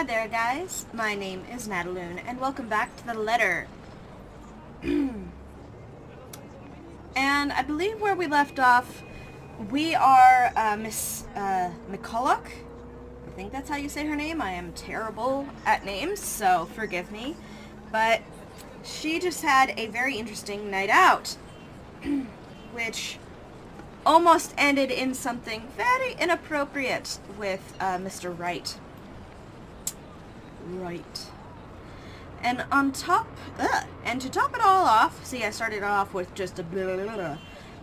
there, guys. My name is Nataloon, and welcome back to The Letter. And I believe where we left off, we are Miss McCulloch. I think that's how you say her name. I am terrible at names, so forgive me. But she just had a very interesting night out, which almost ended in something very inappropriate with Mr. Wright. Right. And to top it all off, see, I started off with just a blah, blah,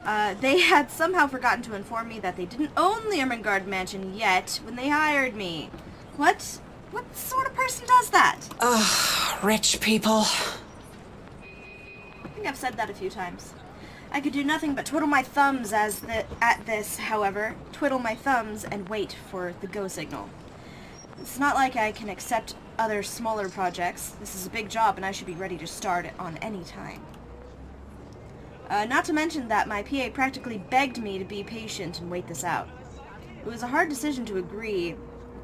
blah. They had somehow forgotten to inform me that they didn't own the Ermengarde mansion yet when they hired me. What sort of person does that? Ugh, rich people. I think I've said that a few times. I could do nothing but twiddle my thumbs at this, however. Twiddle my thumbs and wait for the go signal. It's not like I can accept other smaller projects. This is a big job and I should be ready to start it on any time. Not to mention that my PA practically begged me to be patient and wait this out. It was a hard decision to agree,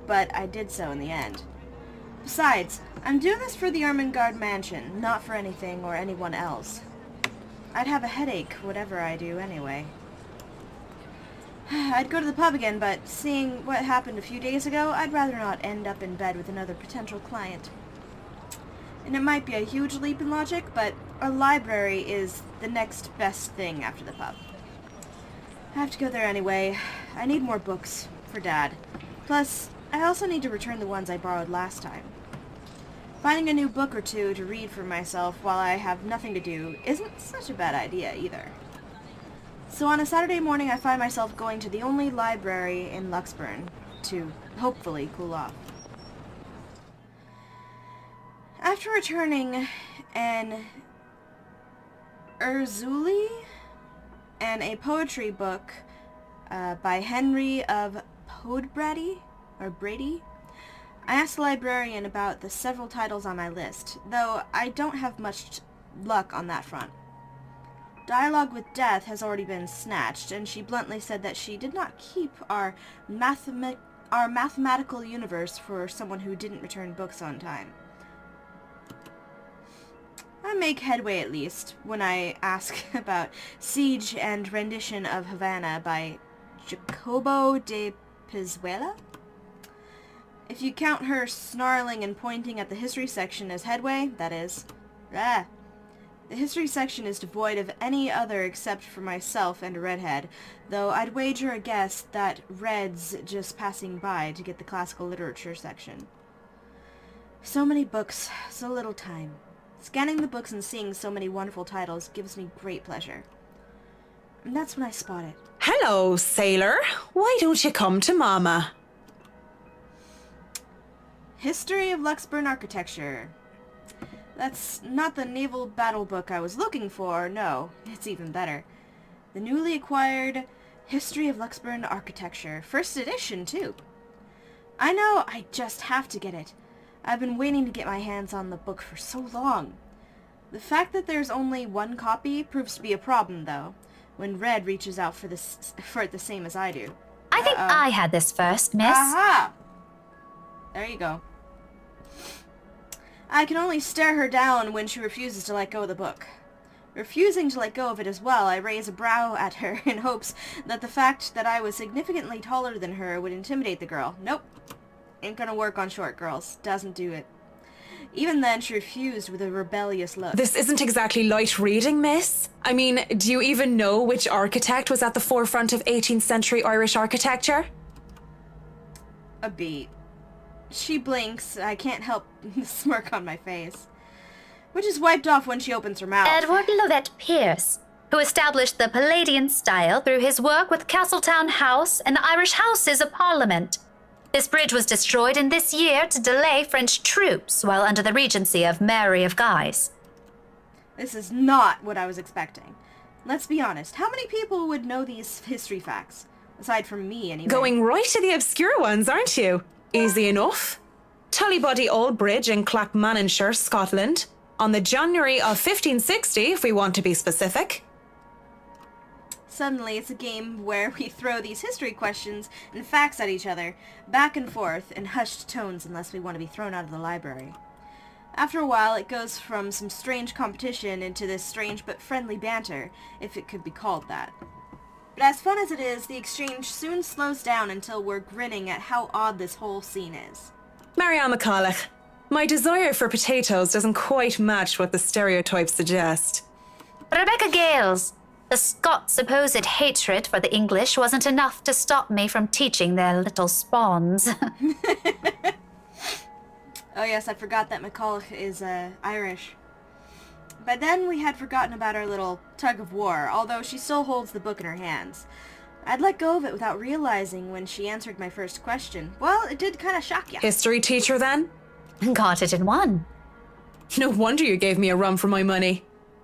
but I did so in the end. Besides, I'm doing this for the Ermengarde mansion, not for anything or anyone else. I'd have a headache, whatever I do, anyway. I'd go to the pub again, but seeing what happened a few days ago, I'd rather not end up in bed with another potential client. And it might be a huge leap in logic, but a library is the next best thing after the pub. I have to go there anyway. I need more books for Dad. Plus, I also need to return the ones I borrowed last time. Finding a new book or two to read for myself while I have nothing to do isn't such a bad idea either. So on a Saturday morning, I find myself going to the only library in Luxburn to hopefully cool off. After returning an Urzuli and a poetry book by Henry of Podbrady, or Brady, I asked the librarian about the several titles on my list, though I don't have much luck on that front. Dialogue with Death has already been snatched, and she bluntly said that she did not keep our mathematical universe for someone who didn't return books on time. I make headway at least when I ask about Siege and Rendition of Havana by Jacobo de Pizuela. If you count her snarling and pointing at the history section as headway, that is. The history section is devoid of any other except for myself and a redhead, though I'd wager a guess that Red's just passing by to get the classical literature section. So many books, so little time. Scanning the books and seeing so many wonderful titles gives me great pleasure. And that's when I spot it. Hello, sailor. Why don't you come to Mama? History of Luxburn Architecture. That's not the naval battle book I was looking for, no. It's even better. The newly acquired History of Luxburn Architecture. First edition, too. I know, I just have to get it. I've been waiting to get my hands on the book for so long. The fact that there's only one copy proves to be a problem, though, when Red reaches out for it the same as I do. I think I had this first, miss. Aha! There you go. I can only stare her down when she refuses to let go of the book. Refusing to let go of it as well, I raise a brow at her in hopes that the fact that I was significantly taller than her would intimidate the girl. Nope. Ain't gonna work on short girls. Doesn't do it. Even then, she refused with a rebellious look. This isn't exactly light reading, miss. I mean, do you even know which architect was at the forefront of 18th century Irish architecture? A beat. She blinks. I can't help the smirk on my face, which is wiped off when she opens her mouth. Edward Lovett Pierce, who established the Palladian style through his work with Castletown House and the Irish Houses of Parliament. This bridge was destroyed in this year to delay French troops while under the regency of Mary of Guise. This is not what I was expecting. Let's be honest, how many people would know these history facts? Aside from me, anyway. Going right to the obscure ones, aren't you? Easy enough. Tullybody Old Bridge in Clackmannanshire, Scotland, on the January of 1560, if we want to be specific. Suddenly, it's a game where we throw these history questions and facts at each other, back and forth, in hushed tones unless we want to be thrown out of the library. After a while, it goes from some strange competition into this strange but friendly banter, if it could be called that. But as fun as it is, the exchange soon slows down until we're grinning at how odd this whole scene is. Marianne McCulloch, my desire for potatoes doesn't quite match what the stereotypes suggest. Rebecca Gales, the Scots' supposed hatred for the English wasn't enough to stop me from teaching their little spawns. Oh yes, I forgot that McCulloch is Irish. By then, we had forgotten about our little tug-of-war, although she still holds the book in her hands. I'd let go of it without realizing when she answered my first question. Well, it did kind of shock ya. History teacher, then? Got it in one. No wonder you gave me a run for my money.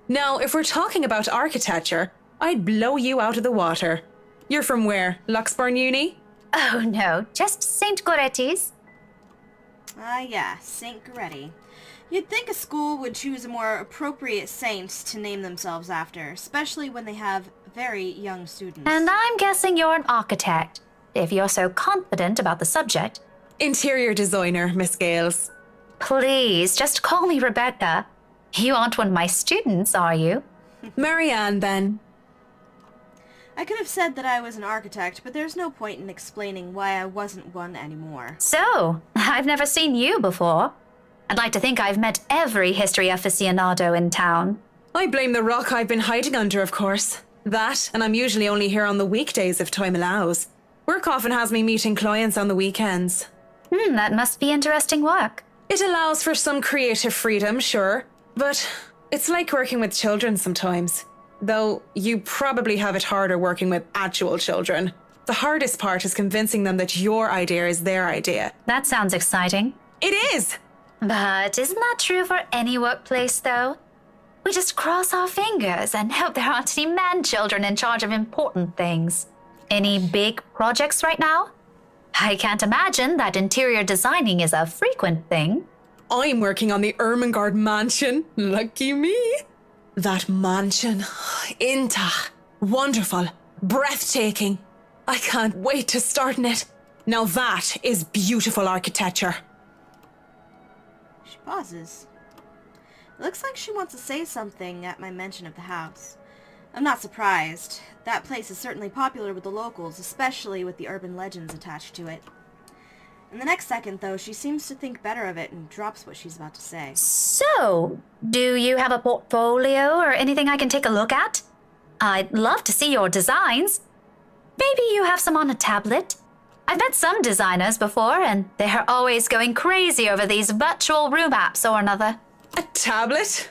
Now, if we're talking about architecture, I'd blow you out of the water. You're from where? Luxburn Uni? Oh no, just St. Goretti's. Ah, yeah, St. Goretti. You'd think a school would choose a more appropriate saint to name themselves after, especially when they have very young students. And I'm guessing you're an architect, if you're so confident about the subject. Interior designer, Miss Gales. Please, just call me Rebecca. You aren't one of my students, are you? Marianne, then. I could have said that I was an architect, but there's no point in explaining why I wasn't one anymore. So, I've never seen you before. I'd like to think I've met every history aficionado in town. I blame the rock I've been hiding under, of course. That, and I'm usually only here on the weekdays if time allows. Work often has me meeting clients on the weekends. That must be interesting work. It allows for some creative freedom, sure, but it's like working with children sometimes. Though you probably have it harder working with actual children. The hardest part is convincing them that your idea is their idea. That sounds exciting. It is! But isn't that true for any workplace, though? We just cross our fingers and hope there aren't any man-children in charge of important things. Any big projects right now? I can't imagine that interior designing is a frequent thing. I'm working on the Ermengarde mansion. Lucky me. That mansion. Intach. Wonderful. Breathtaking. I can't wait to start in it. Now that is beautiful architecture. She pauses. It looks like she wants to say something at my mention of the house. I'm not surprised. That place is certainly popular with the locals, especially with the urban legends attached to it. In the next second, though, she seems to think better of it and drops what she's about to say. So, do you have a portfolio or anything I can take a look at? I'd love to see your designs. Maybe you have some on a tablet? I've met some designers before, and they're always going crazy over these virtual room apps or another. A tablet?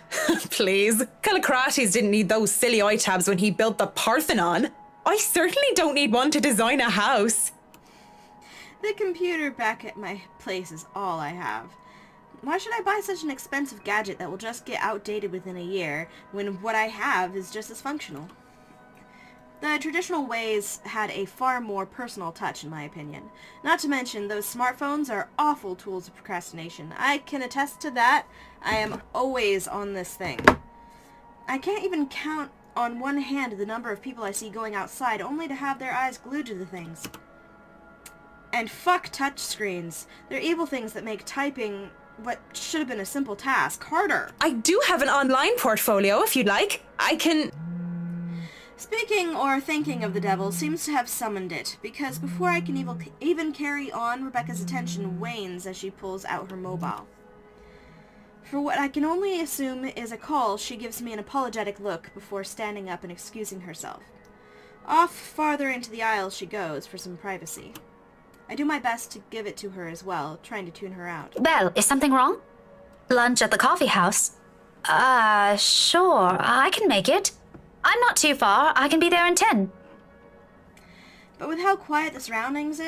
Please. Callicrates didn't need those silly iTabs when he built the Parthenon. I certainly don't need one to design a house. The computer back at my place is all I have. Why should I buy such an expensive gadget that will just get outdated within a year, when what I have is just as functional? The traditional ways had a far more personal touch, in my opinion. Not to mention, those smartphones are awful tools of procrastination. I can attest to that. I am always on this thing. I can't even count on one hand the number of people I see going outside only to have their eyes glued to the things. And fuck touchscreens. They're evil things that make typing what should have been a simple task harder. I do have an online portfolio if you'd like. I can... Speaking or thinking of the devil seems to have summoned it, because before I can even carry on, Rebecca's attention wanes as she pulls out her mobile. For what I can only assume is a call, she gives me an apologetic look before standing up and excusing herself. Off farther into the aisle she goes for some privacy. I do my best to give it to her as well, trying to tune her out. Well, is something wrong? Lunch at the coffee house? Sure, I can make it. I'm not too far. I can be there in 10. But with how quiet the surroundings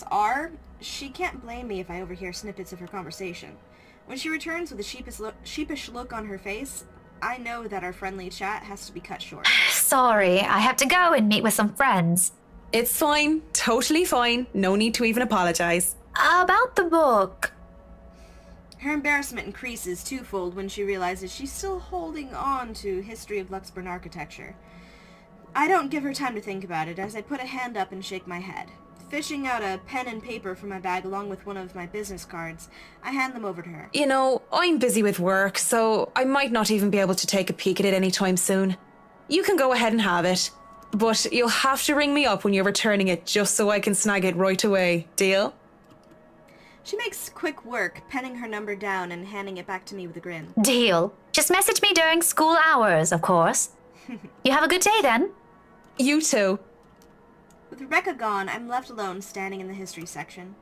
are, she can't blame me if I overhear snippets of her conversation. When she returns with a sheepish look on her face, I know that our friendly chat has to be cut short. Sorry, I have to go and meet with some friends. It's fine. Totally fine. No need to even apologize. About the book. Her embarrassment increases twofold when she realizes she's still holding on to History of Luxburn Architecture. I don't give her time to think about it as I put a hand up and shake my head. Fishing out a pen and paper from my bag along with one of my business cards, I hand them over to her. You know, I'm busy with work, so I might not even be able to take a peek at it anytime soon. You can go ahead and have it, but you'll have to ring me up when you're returning it just so I can snag it right away. Deal? She makes quick work, penning her number down and handing it back to me with a grin. Deal. Just message me during school hours, of course. You have a good day then. You too. With Rebecca gone, I'm left alone standing in the history section.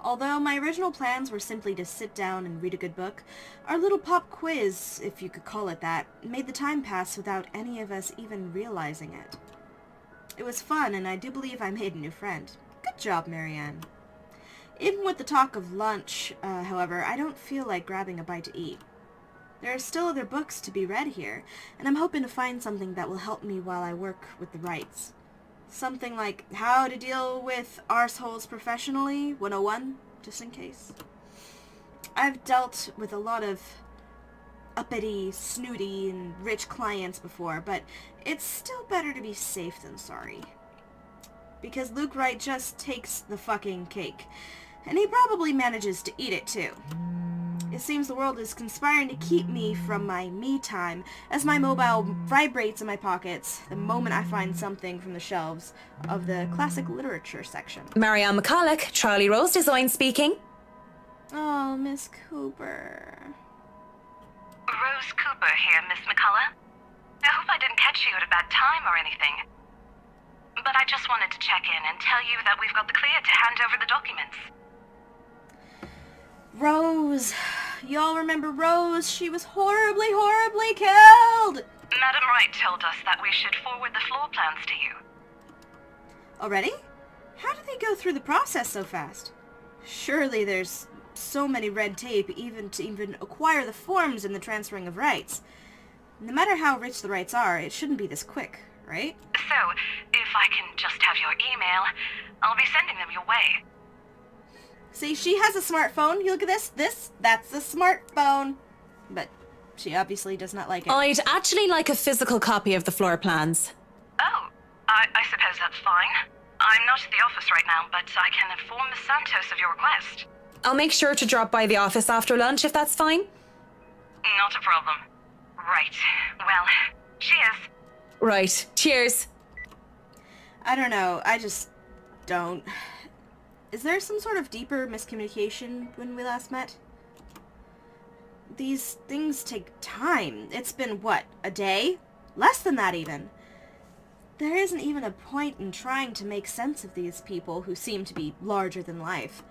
Although my original plans were simply to sit down and read a good book, our little pop quiz, if you could call it that, made the time pass without any of us even realizing it. It was fun, and I do believe I made a new friend. Good job, Marianne. Even with the talk of lunch, however, I don't feel like grabbing a bite to eat. There are still other books to be read here, and I'm hoping to find something that will help me while I work with the rights. Something like How to Deal with Arseholes Professionally 101, just in case. I've dealt with a lot of uppity, snooty, and rich clients before, but it's still better to be safe than sorry. Because Luke Wright just takes the fucking cake. And he probably manages to eat it too. It seems the world is conspiring to keep me from my me time as my mobile vibrates in my pockets the moment I find something from the shelves of the classic literature section. Marianne McCulloch, Charlie Rose Design speaking. Oh, Miss Cooper. Rose Cooper here, Miss McCullough. I hope I didn't catch you at a bad time or anything. But I just wanted to check in and tell you that we've got the clear to hand over the documents. Rose. Y'all remember Rose? She was horribly, horribly killed! Madam Wright told us that we should forward the floor plans to you. Already? How did they go through the process so fast? Surely there's so many red tape even to acquire the forms and the transferring of rights. No matter how rich the rights are, it shouldn't be this quick, right? So, if I can just have your email, I'll be sending them your way. See, she has a smartphone. You look at this, that's a smartphone. But she obviously does not like it. I'd actually like a physical copy of the floor plans. Oh, I suppose that's fine. I'm not at the office right now, but I can inform Miss Santos of your request. I'll make sure to drop by the office after lunch if that's fine. Not a problem. Right. Well, cheers. Right. Cheers. I don't know. I just don't. Is there some sort of deeper miscommunication when we last met? These things take time. It's been, what, a day? Less than that, even. There isn't even a point in trying to make sense of these people who seem to be larger than life.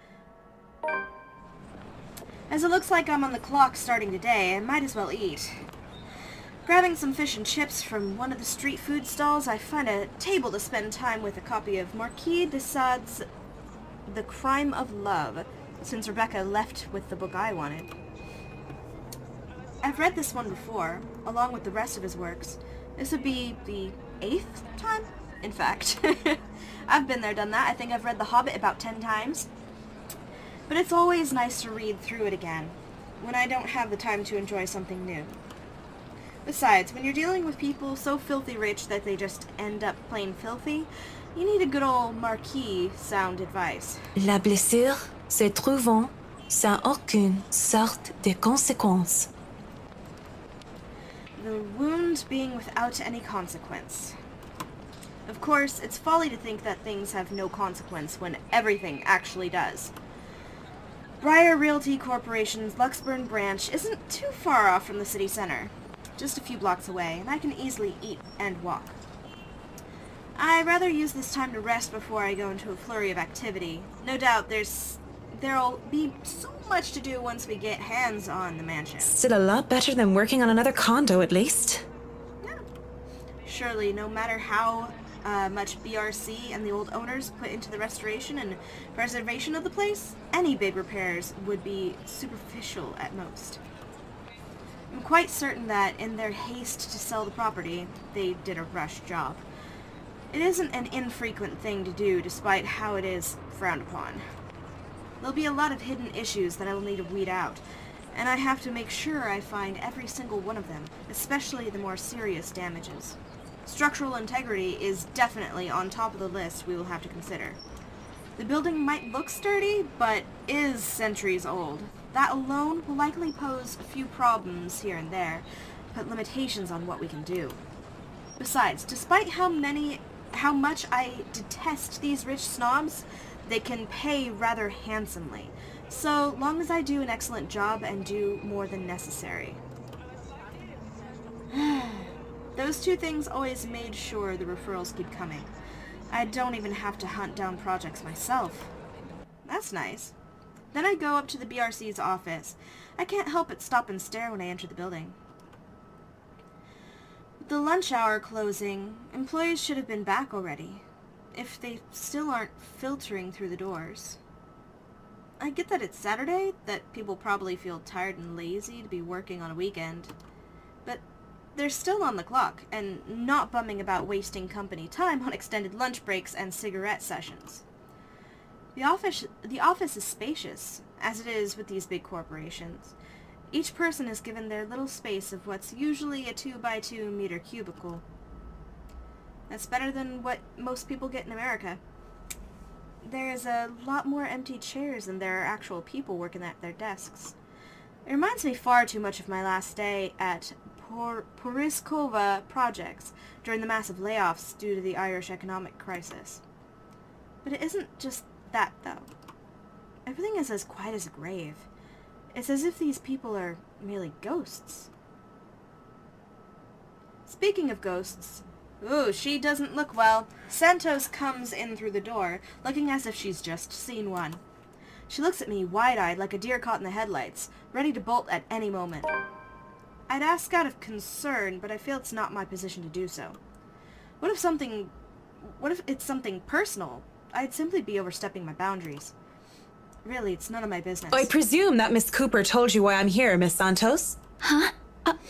As it looks like I'm on the clock starting today, I might as well eat. Grabbing some fish and chips from one of the street food stalls, I find a table to spend time with a copy of Marquis de Sade's The Crime of Love, since Rebecca left with the book I wanted. I've read this one before, along with the rest of his works. This would be the 8th time, in fact. I've been there, done that. I think I've read The Hobbit about 10 times. But it's always nice to read through it again, when I don't have the time to enjoy something new. Besides, when you're dealing with people so filthy rich that they just end up plain filthy, you need a good old Marquis sound advice. La blessure se trouvant sans aucune sorte de conséquence. The wound being without any consequence. Of course, it's folly to think that things have no consequence when everything actually does. Briar Realty Corporation's Luxburn branch isn't too far off from the city center, just a few blocks away, and I can easily eat and walk. I'd rather use this time to rest before I go into a flurry of activity. No doubt there'll be so much to do once we get hands on the mansion. Still a lot better than working on another condo, at least. Yeah. Surely, no matter how much BRC and the old owners put into the restoration and preservation of the place, any big repairs would be superficial at most. I'm quite certain that in their haste to sell the property, they did a rush job. It isn't an infrequent thing to do, despite how it is frowned upon. There'll be a lot of hidden issues that I will need to weed out, and I have to make sure I find every single one of them, especially the more serious damages. Structural integrity is definitely on top of the list we will have to consider. The building might look sturdy, but is centuries old. That alone will likely pose a few problems here and there, put limitations on what we can do. Besides, despite how much I detest these rich snobs, they can pay rather handsomely, so long as I do an excellent job and do more than necessary. Those two things always made sure the referrals keep coming. I don't even have to hunt down projects myself. That's nice. Then I go up to the BRC's office. I can't help but stop and stare when I enter the building. With the lunch hour closing, employees should have been back already, if they still aren't filtering through the doors. I get that it's Saturday, that people probably feel tired and lazy to be working on a weekend, but they're still on the clock, and not bumming about wasting company time on extended lunch breaks and cigarette sessions. The office is spacious, as it is with these big corporations. Each person is given their little space of what's usually a 2x2 meter cubicle. That's better than what most people get in America. There is a lot more empty chairs than there are actual people working at their desks. It reminds me far too much of my last day at Poriskova Projects during the massive layoffs due to the Irish economic crisis. But it isn't just that, though. Everything is as quiet as a grave. It's as if these people are merely ghosts. Speaking of ghosts, ooh, she doesn't look well. Santos comes in through the door, looking as if she's just seen one. She looks at me wide-eyed like a deer caught in the headlights, ready to bolt at any moment. I'd ask out of concern, but I feel it's not my position to do so. What if it's something personal? I'd simply be overstepping my boundaries. Really, it's none of my business. I presume that Miss Cooper told you why I'm here, Miss Santos? Huh?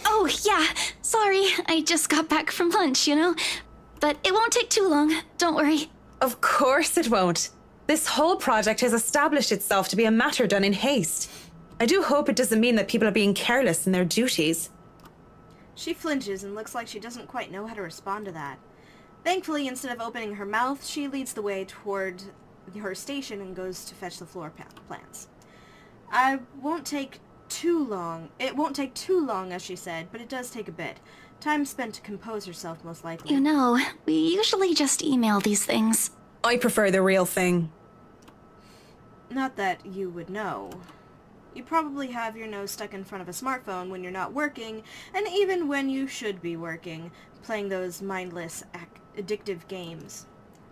Oh, yeah. Sorry, I just got back from lunch, you know? But it won't take too long, don't worry. Of course it won't. This whole project has established itself to be a matter done in haste. I do hope it doesn't mean that people are being careless in their duties. She flinches and looks like she doesn't quite know how to respond to that. Thankfully, instead of opening her mouth, she leads the way toward her station and goes to fetch the floor plans. It won't take too long, as she said, but it does take a bit. Time spent to compose herself, most likely. You know, we usually just email these things. I prefer the real thing. Not that you would know. You probably have your nose stuck in front of a smartphone when you're not working, and even when you should be working, playing those mindless, addictive games.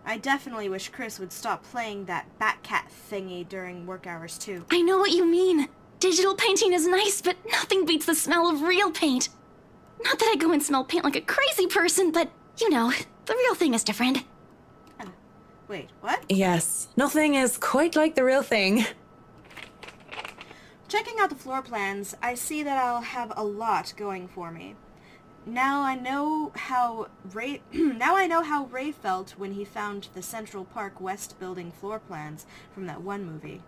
I definitely wish Chris would stop playing that Batcat thingy during work hours too. I know what you mean. Digital painting is nice, but nothing beats the smell of real paint. Not that I go and smell paint like a crazy person, but, you know, the real thing is different. Wait, what? Yes, nothing is quite like the real thing. Checking out the floor plans, I see that I'll have a lot going for me. Now I know how Ray felt when he found the Central Park West building floor plans from that one movie.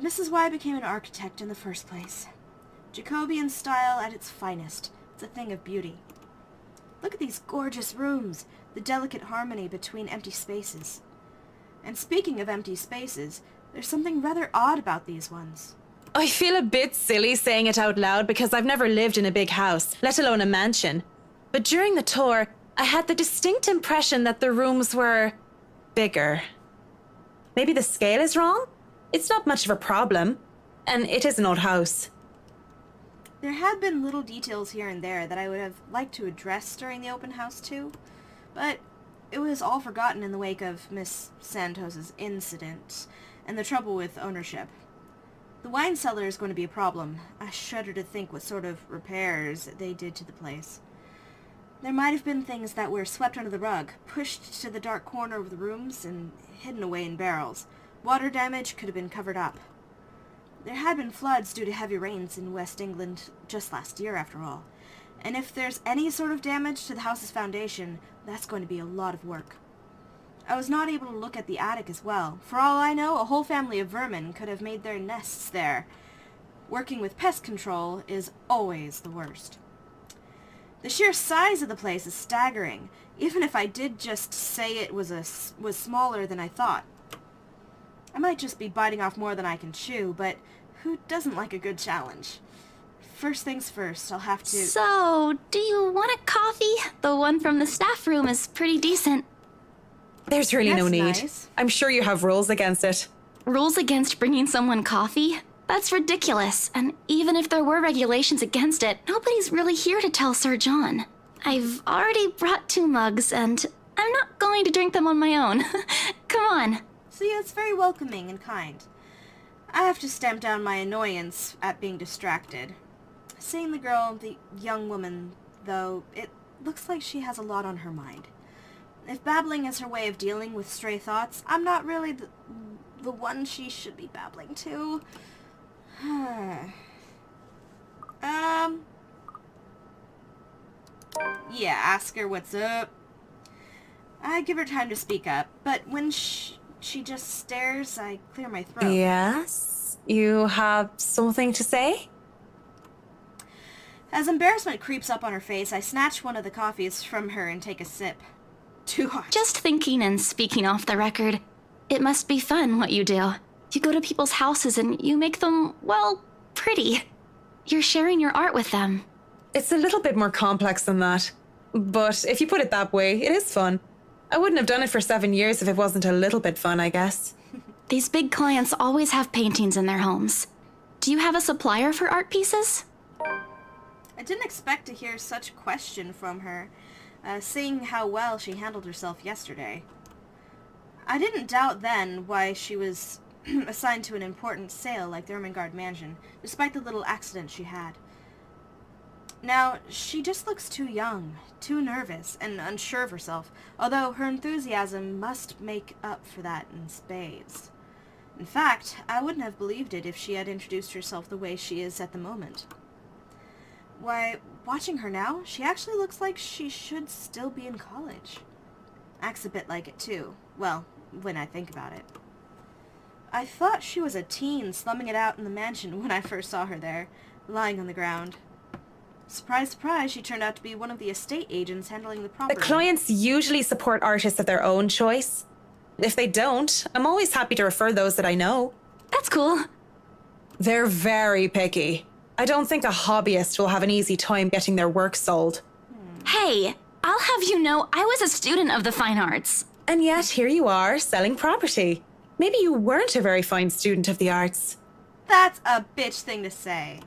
This is why I became an architect in the first place. Jacobean style at its finest. It's a thing of beauty. Look at these gorgeous rooms, the delicate harmony between empty spaces. And speaking of empty spaces, there's something rather odd about these ones. I feel a bit silly saying it out loud because I've never lived in a big house, let alone a mansion. But during the tour, I had the distinct impression that the rooms were bigger. Maybe the scale is wrong? It's not much of a problem, and it is an old house. There have been little details here and there that I would have liked to address during the open house too, but it was all forgotten in the wake of Miss Santos's incident and the trouble with ownership. The wine cellar is going to be a problem. I shudder to think what sort of repairs they did to the place. There might have been things that were swept under the rug, pushed to the dark corner of the rooms, and hidden away in barrels. Water damage could have been covered up. There had been floods due to heavy rains in West England just last year, after all. And if there's any sort of damage to the house's foundation, that's going to be a lot of work. I was not able to look at the attic as well. For all I know, a whole family of vermin could have made their nests there. Working with pest control is always the worst. The sheer size of the place is staggering, even if I did just say it was smaller than I thought. I might just be biting off more than I can chew, but who doesn't like a good challenge? First things first, I'll have to... So, do you want a coffee? The one from the staff room is pretty decent. There's really no That's need. nice. I'm sure you have rules against it. Rules against bringing someone coffee? That's ridiculous. And even if there were regulations against it, nobody's really here to tell Sir John. I've already brought 2 mugs, and I'm not going to drink them on my own. Come on. See, it's very welcoming and kind. I have to stamp down my annoyance at being distracted. Seeing the girl, the young woman, though, it looks like she has a lot on her mind. If babbling is her way of dealing with stray thoughts, I'm not really the one she should be babbling to. Yeah, ask her what's up. I give her time to speak up, but when she just stares, I clear my throat. Yes? You have something to say? As embarrassment creeps up on her face, I snatch one of the coffees from her and take a sip. Too hard. Just thinking and speaking off the record, it must be fun what you do. You go to people's houses and you make them, well, pretty. You're sharing your art with them. It's a little bit more complex than that. But if you put it that way, it is fun. I wouldn't have done it for 7 years if it wasn't a little bit fun, I guess. These big clients always have paintings in their homes. Do you have a supplier for art pieces? I didn't expect to hear such a question from her, seeing how well she handled herself yesterday. I didn't doubt then why she was assigned to an important sale like the Ermengarde mansion, despite the little accident she had. Now, she just looks too young, too nervous, and unsure of herself, although her enthusiasm must make up for that in spades. In fact, I wouldn't have believed it if she had introduced herself the way she is at the moment. Why, watching her now, she actually looks like she should still be in college. Acts a bit like it too. Well, when I think about it. I thought she was a teen slumming it out in the mansion when I first saw her there, lying on the ground. Surprise, surprise, she turned out to be one of the estate agents handling the The property. clients usually support artists of their own choice. If they don't, I'm always happy to refer those that I know. That's cool. They're very picky. I don't think a hobbyist will have an easy time getting their work sold. Hey, I'll have you know I was a student of the fine arts. And yet, here you are, selling property. Maybe you weren't a very fine student of the arts. That's a bitch thing to say.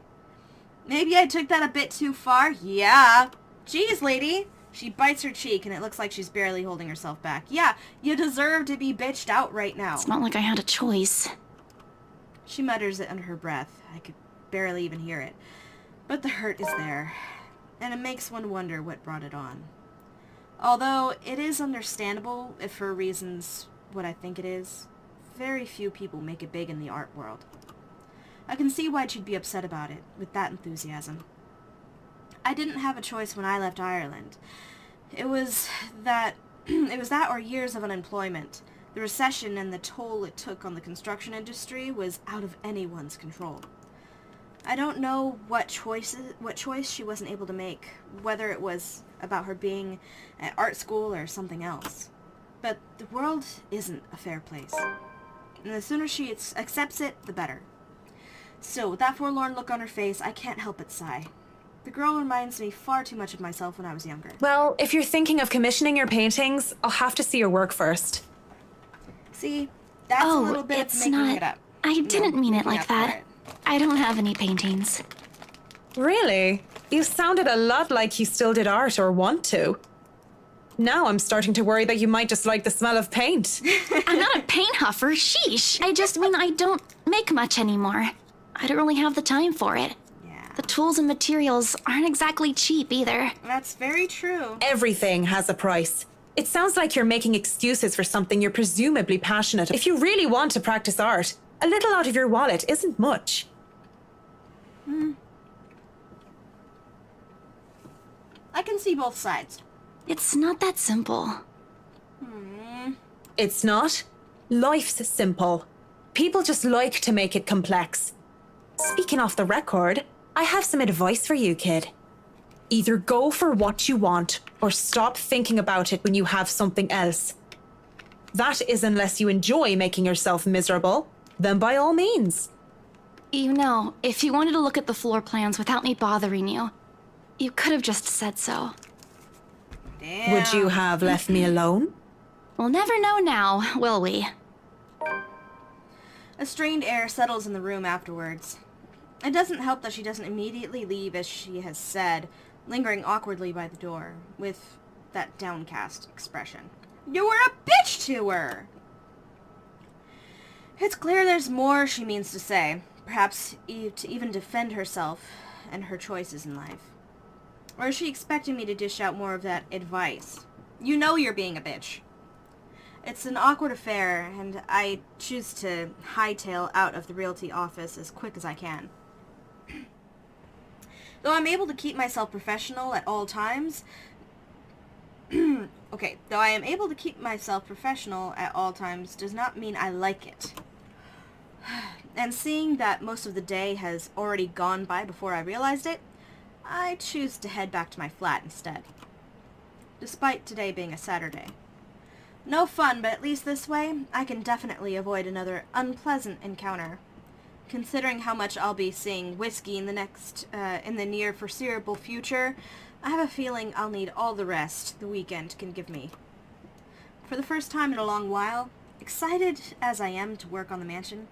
Maybe I took that a bit too far? Yeah. Jeez, lady. She bites her cheek and it looks like she's barely holding herself back. Yeah, you deserve to be bitched out right now. It's not like I had a choice. She mutters it under her breath. I could barely even hear it. But the hurt is there, and it makes one wonder what brought it on. Although it is understandable if for reasons what I think it is, very few people make it big in the art world. I can see why she'd be upset about it, with that enthusiasm. I didn't have a choice when I left Ireland. It was that or years of unemployment. The recession and the toll it took on the construction industry was out of anyone's control. I don't know what choice she wasn't able to make, whether it was about her being at art school or something else. But the world isn't a fair place. And the sooner she accepts it, the better. Still, with that forlorn look on her face, I can't help but sigh. The girl reminds me far too much of myself when I was younger. Well, if you're thinking of commissioning your paintings, I'll have to see your work first. See, that's a little bit it's making not. it up. I didn't mean it making like up for that. it. I don't have any paintings. Really? You sounded a lot like you still did art or want to. Now I'm starting to worry that you might just like the smell of paint. I'm not a paint huffer, sheesh. I just mean I don't make much anymore. I don't really have the time for it. Yeah, The tools and materials aren't exactly cheap either. that's very true. Everything has a price. It sounds like you're making excuses for something you're presumably passionate about. If you really want to practice art, a little out of your wallet isn't much. I can see both sides. It's not that simple. It's not. Life's simple. People just like to make it complex. Speaking off the record, I have some advice for you, kid. Either go for what you want, or stop thinking about it when you have something else. That is unless you enjoy making yourself miserable, then by all means. You know, if you wanted to look at the floor plans without me bothering you, you could have just said so. Damn. Would you have left me alone? We'll never know now, will we? A strained air settles in the room afterwards. It doesn't help that she doesn't immediately leave as she has said, lingering awkwardly by the door, with that downcast expression. You were a bitch to her! It's clear there's more she means to say, perhaps to even defend herself and her choices in life. Or is she expecting me to dish out more of that advice? You know you're being a bitch. It's an awkward affair, and I choose to hightail out of the realty office as quick as I can. Though I'm able to keep myself professional at all times... though I am able to keep myself professional at all times does not mean I like it. And seeing that most of the day has already gone by before I realized it, I choose to head back to my flat instead. Despite today being a Saturday. No fun, but at least this way, I can definitely avoid another unpleasant encounter. Considering how much I'll be seeing Whiskey in the near foreseeable future, I have a feeling I'll need all the rest the weekend can give me. For the first time in a long while, excited as I am to work on the mansion,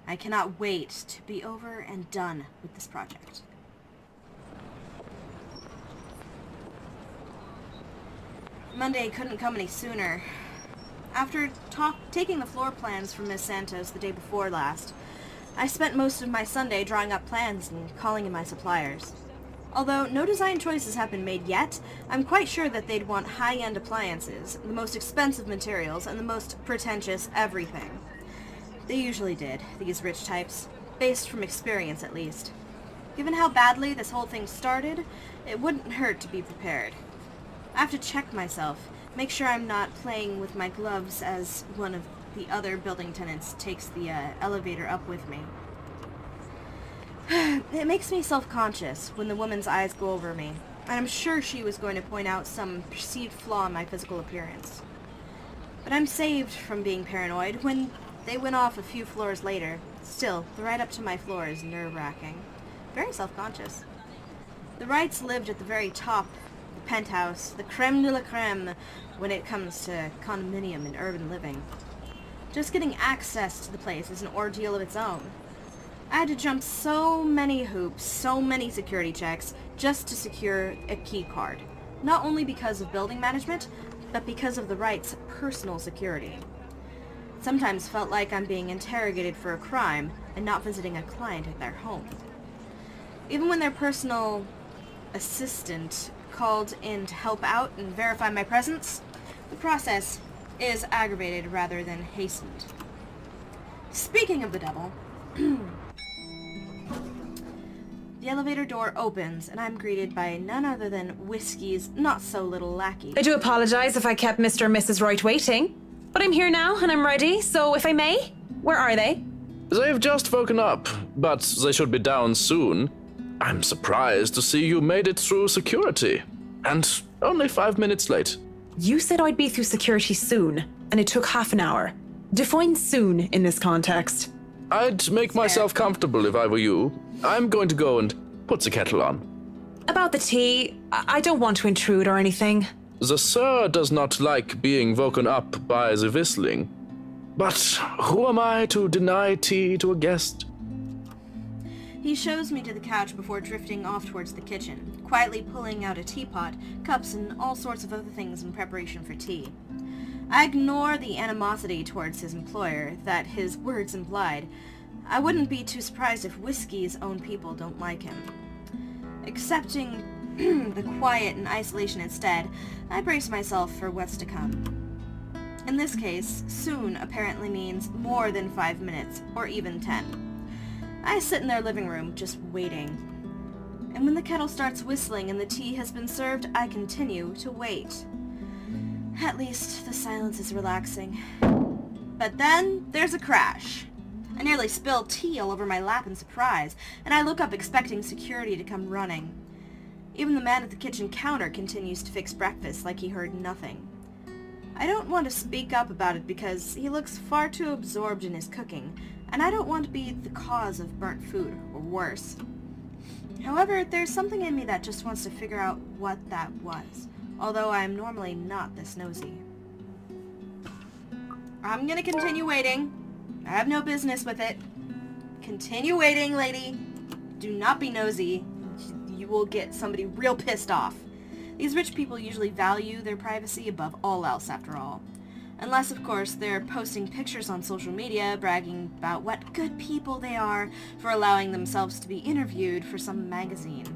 I cannot wait to be over and done with this project. Monday couldn't come any sooner. After taking the floor plans from Miss Santos the day before last, I spent most of my Sunday drawing up plans and calling in my suppliers. Although no design choices have been made yet, I'm quite sure that they'd want high-end appliances, the most expensive materials, and the most pretentious everything. They usually did, these rich types, based from experience at least. Given how badly this whole thing started, it wouldn't hurt to be prepared. I have to check myself, make sure I'm not playing with my gloves as one of the other building tenants takes the elevator up with me. It makes me self-conscious when the woman's eyes go over me, and I'm sure she was going to point out some perceived flaw in my physical appearance. But I'm saved from being paranoid when they went off a few floors later. Still, the ride up to my floor is nerve-wracking. Very self-conscious. The Wrights lived at the very top, the penthouse, the creme de la creme when it comes to condominium and urban living. Just getting access to the place is an ordeal of its own. I had to jump so many hoops, so many security checks, just to secure a key card. Not only because of building management, but because of the Wrights' personal security. It sometimes felt like I'm being interrogated for a crime and not visiting a client at their home. Even when their personal assistant called in to help out and verify my presence, the process is aggravated rather than hastened. Speaking of the devil, the elevator door opens, and I'm greeted by none other than Whiskey's not-so-little lackey. I do apologize if I kept Mr. and Mrs. Wright waiting, but I'm here now and I'm ready, so if I may, where are they? They've just woken up, but they should be down soon. I'm surprised to see you made it through security, and only 5 minutes late. You said I'd be through security soon, and it took half an hour. Define soon in this context. I'd make myself comfortable if I were you. I'm going to go and put the kettle on. About the tea, I don't want to intrude or anything. The sir does not like being woken up by the whistling. But who am I to deny tea to a guest? He shows me to the couch before drifting off towards the kitchen, quietly pulling out a teapot, cups, and all sorts of other things in preparation for tea. I ignore the animosity towards his employer that his words implied. I wouldn't be too surprised if Whiskey's own people don't like him. Accepting the quiet and isolation instead, I brace myself for what's to come. In this case, soon apparently means more than 5 minutes, or even 10. I sit in their living room, just waiting. And when the kettle starts whistling and the tea has been served, I continue to wait. At least the silence is relaxing. But then, there's a crash. I nearly spilled tea all over my lap in surprise, and I look up expecting security to come running. Even the man at the kitchen counter continues to fix breakfast like he heard nothing. I don't want to speak up about it because he looks far too absorbed in his cooking, and I don't want to be the cause of burnt food, or worse. However, there's something in me that just wants to figure out what that was, although I'm normally not this nosy. I'm gonna continue waiting. I have no business with it. Continue waiting, lady. Do not be nosy. You will get somebody real pissed off. These rich people usually value their privacy above all else, after all. Unless, of course, they're posting pictures on social media bragging about what good people they are for allowing themselves to be interviewed for some magazine.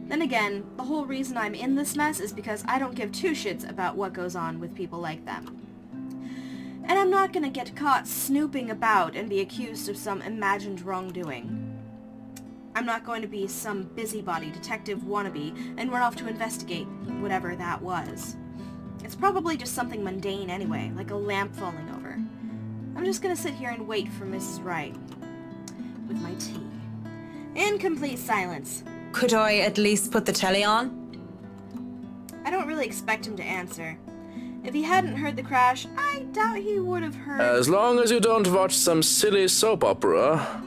Then again, the whole reason I'm in this mess is because I don't give two shits about what goes on with people like them. And I'm not gonna get caught snooping about and be accused of some imagined wrongdoing. I'm not going to be some busybody detective wannabe and run off to investigate whatever that was. It's probably just something mundane anyway, like a lamp falling over. I'm just gonna sit here and wait for Mrs. Wright with my tea. In complete silence. Could I at least put the telly on? I don't really expect him to answer. If he hadn't heard the crash, I doubt he would have heard... As long as you don't watch some silly soap opera,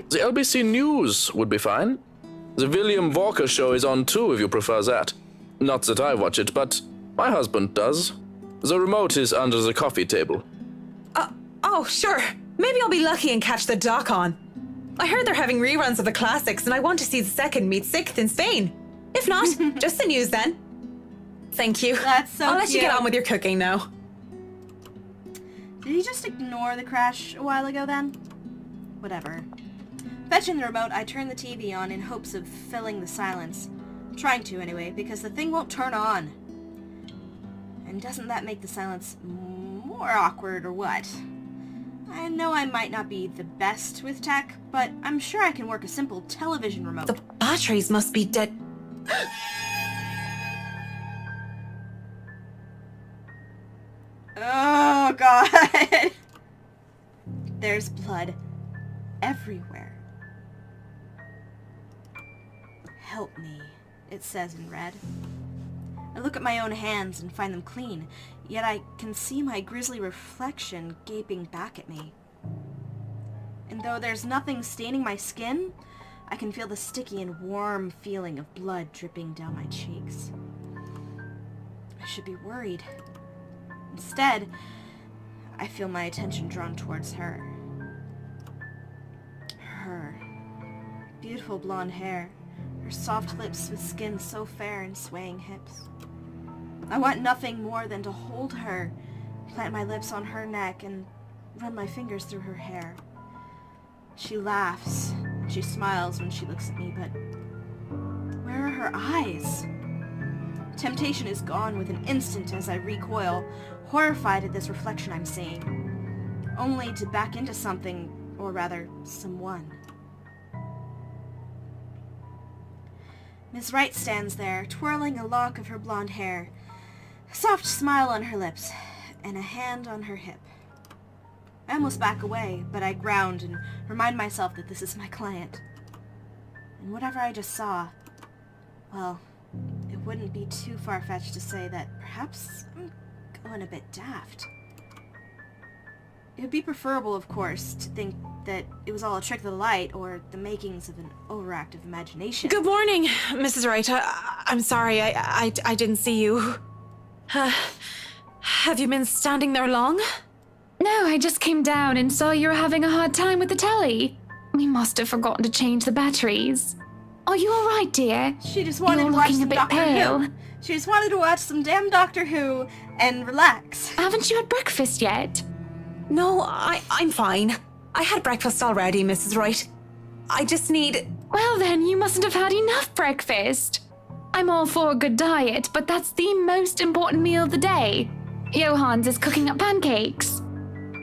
the LBC News would be fine. The William Walker Show is on too, if you prefer that. Not that I watch it, but my husband does. The remote is under the coffee table. Oh, sure. Maybe I'll be lucky and catch the doc on. I heard they're having reruns of the classics and I want to see the second meet sixth in Spain. If not, just the news then. Thank you. That's so I'll let you cute. get on with your cooking now. Did he just ignore the crash a while ago then? Whatever. Fetching the remote, I turn the TV on in hopes of filling the silence. Trying to anyway, because the thing won't turn on. And doesn't that make the silence more awkward or what? I know I might not be the best with tech, but I'm sure I can work a simple television remote. The batteries must be dead. Oh god! There's blood everywhere. Help me, it says in red. I look at my own hands and find them clean, yet I can see my grisly reflection gaping back at me. And though there's nothing staining my skin, I can feel the sticky and warm feeling of blood dripping down my cheeks. I should be worried. Instead, I feel my attention drawn towards her. Her. Beautiful blonde hair, her soft lips with skin so fair and swaying hips. I want nothing more than to hold her, plant my lips on her neck, and run my fingers through her hair. She laughs, and she smiles when she looks at me, but where are her eyes? Temptation is gone with an instant as I recoil, horrified at this reflection I'm seeing, only to back into something, or rather, someone. Miss Wright stands there, twirling a lock of her blonde hair, a soft smile on her lips, and a hand on her hip. I almost back away, but I ground and remind myself that this is my client. And whatever I just saw, well, it wouldn't be too far-fetched to say that perhaps I'm going a bit daft. It would be preferable, of course, to think that it was all a trick of the light or the makings of an overactive imagination. Good morning, Mrs. Wright. I'm sorry, I didn't see you. Have you been standing there long? No, I just came down and saw you were having a hard time with the telly. We must have forgotten to change the batteries. Are you all right, dear? She just wanted You're to watch looking a some bit Doctor pale. Who. She just wanted to watch some damn Doctor Who and relax. Haven't you had breakfast yet? No, I'm fine. I had breakfast already, Mrs. Wright. I just need... Well then, you mustn't have had enough breakfast. I'm all for a good diet, but that's the most important meal of the day. Johans is cooking up pancakes.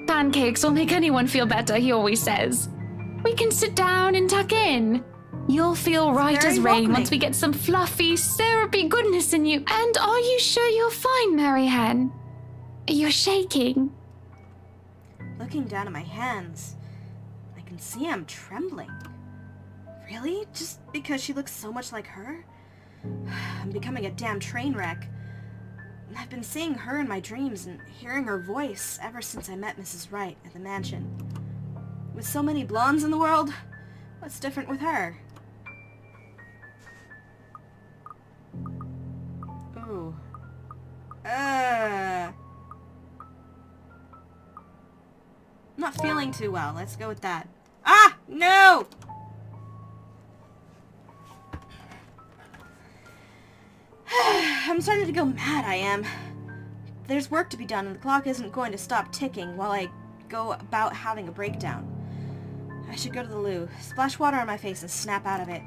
Pancakes will make anyone feel better, he always says. We can sit down and tuck in. You'll feel right very as rain welcoming. once we get some fluffy, syrupy goodness in you. And are you sure you're fine, Marianne? You're shaking. Looking down at my hands, I can see I'm trembling. Really? Just because she looks so much like her? I'm becoming a damn train wreck. I've been seeing her in my dreams and hearing her voice ever since I met Mrs. Wright at the mansion. With so many blondes in the world, what's different with her? Ooh. I'm not feeling too well. Let's go with that. Ah! No! I'm starting to go mad, I am. There's work to be done, and the clock isn't going to stop ticking while I go about having a breakdown. I should go to the loo, splash water on my face, and snap out of it.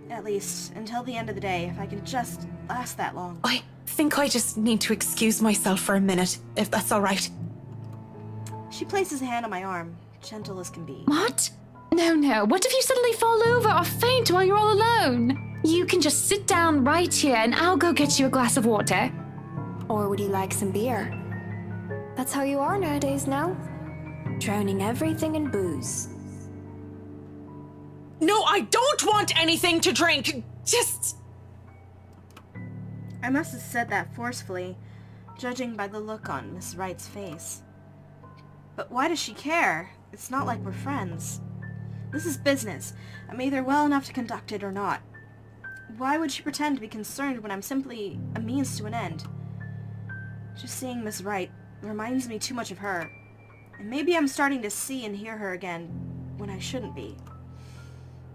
At least, until the end of the day, if I can just last that long. I think I just need to excuse myself for a minute, if that's all right. She places a hand on my arm, gentle as can be. What? No. What if you suddenly fall over or faint while you're all alone? You can just sit down right here and I'll go get you a glass of water. Or would you like some beer? That's how you are nowadays now. Drowning everything in booze. No, I don't want anything to drink. Just... I must have said that forcefully, judging by the look on Miss Wright's face. But why does she care? It's not like we're friends. This is business. I'm either well enough to conduct it or not. Why would she pretend to be concerned when I'm simply a means to an end? Just seeing Miss Wright reminds me too much of her. And maybe I'm starting to see and hear her again when I shouldn't be.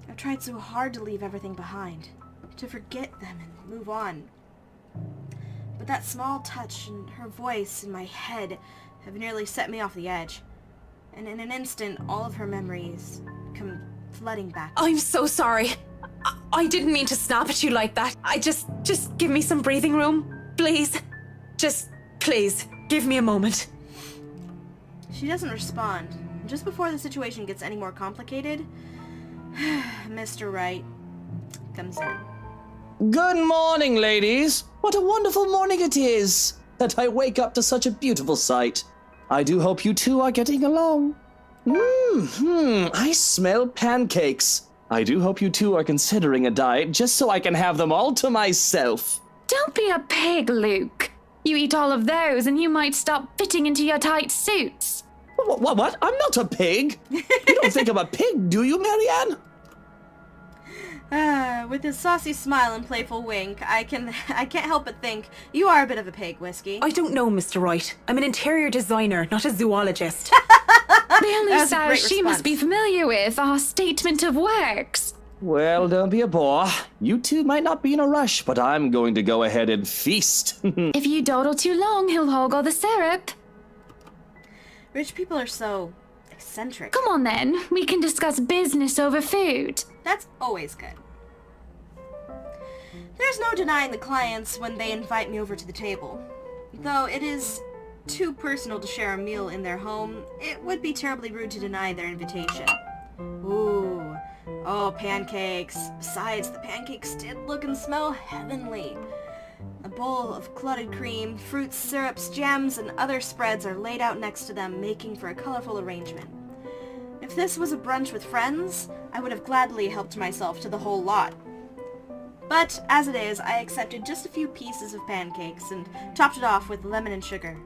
I've tried so hard to leave everything behind, to forget them and move on. But that small touch and her voice in my head have nearly set me off the edge. And in an instant, all of her memories come flooding back. I'm so sorry. I didn't mean to snap at you like that. Just give me some breathing room, please. Please, give me a moment. She doesn't respond. Just before the situation gets any more complicated, Mr. Wright comes in. Good morning, ladies. What a wonderful morning it is that I wake up to such a beautiful sight. I do hope you two are getting along. I smell pancakes. I do hope you two are considering a diet just so I can have them all to myself. Don't be a pig, Luke. You eat all of those and you might stop fitting into your tight suits. What? I'm not a pig. You don't think I'm a pig, do you, Marianne? With his saucy smile and playful wink, I can't help but think you are a bit of a pig, Whiskey. I don't know, Mr. Wright. I'm an interior designer, not a zoologist. The only That was a sounds great she must be response. familiar with are statement of works. Well, don't be a bore. You two might not be in a rush, but I'm going to go ahead and feast. If you dawdle too long, he'll hog all the syrup. Rich people are so eccentric. Come on then, we can discuss business over food. That's always good. There's no denying the clients when they invite me over to the table. Though it is too personal to share a meal in their home, it would be terribly rude to deny their invitation. Ooh. Oh, pancakes. Besides, the pancakes did look and smell heavenly. A bowl of clotted cream, fruits, syrups, jams, and other spreads are laid out next to them, making for a colorful arrangement. If this was a brunch with friends, I would have gladly helped myself to the whole lot. But, as it is, I accepted just a few pieces of pancakes and topped it off with lemon and sugar.